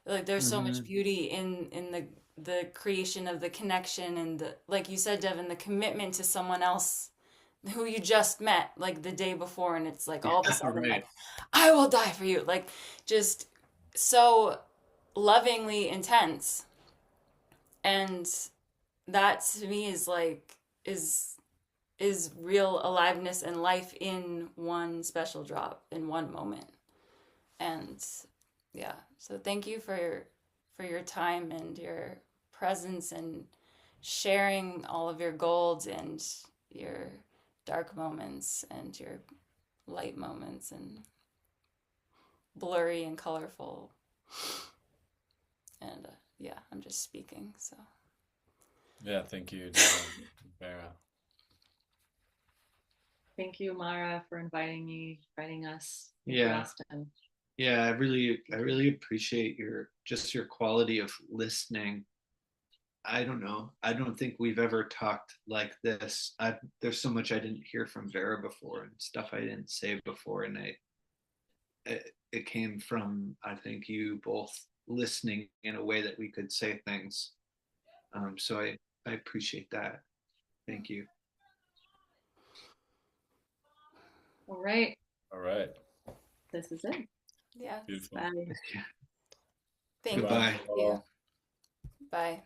Like, there's so much beauty in the creation of the connection, and the, like you said, Devin, the commitment to someone else who you just met like the day before, and it's like all of a sudden like, I will die for you, like, just so lovingly intense. And that to me is like is real aliveness and life in one special drop, in one moment. And yeah, so thank you for your time and your presence, and sharing all of your gold and your dark moments and your light moments, and blurry and colorful. And yeah, I'm just speaking. So Yeah, thank you, Devin, Vera. Thank you, Maura, for inviting us. Thank you, Yeah. Austin. Yeah, I really appreciate your quality of listening. I don't know. I don't think we've ever talked like this. There's so much I didn't hear from Vera before and stuff I didn't say before, and it came from, I think, you both listening in a way that we could say things. So I appreciate that. Thank you. All right. All right. This is it. yeah, Beautiful. Bye. thank Goodbye. you. Bye.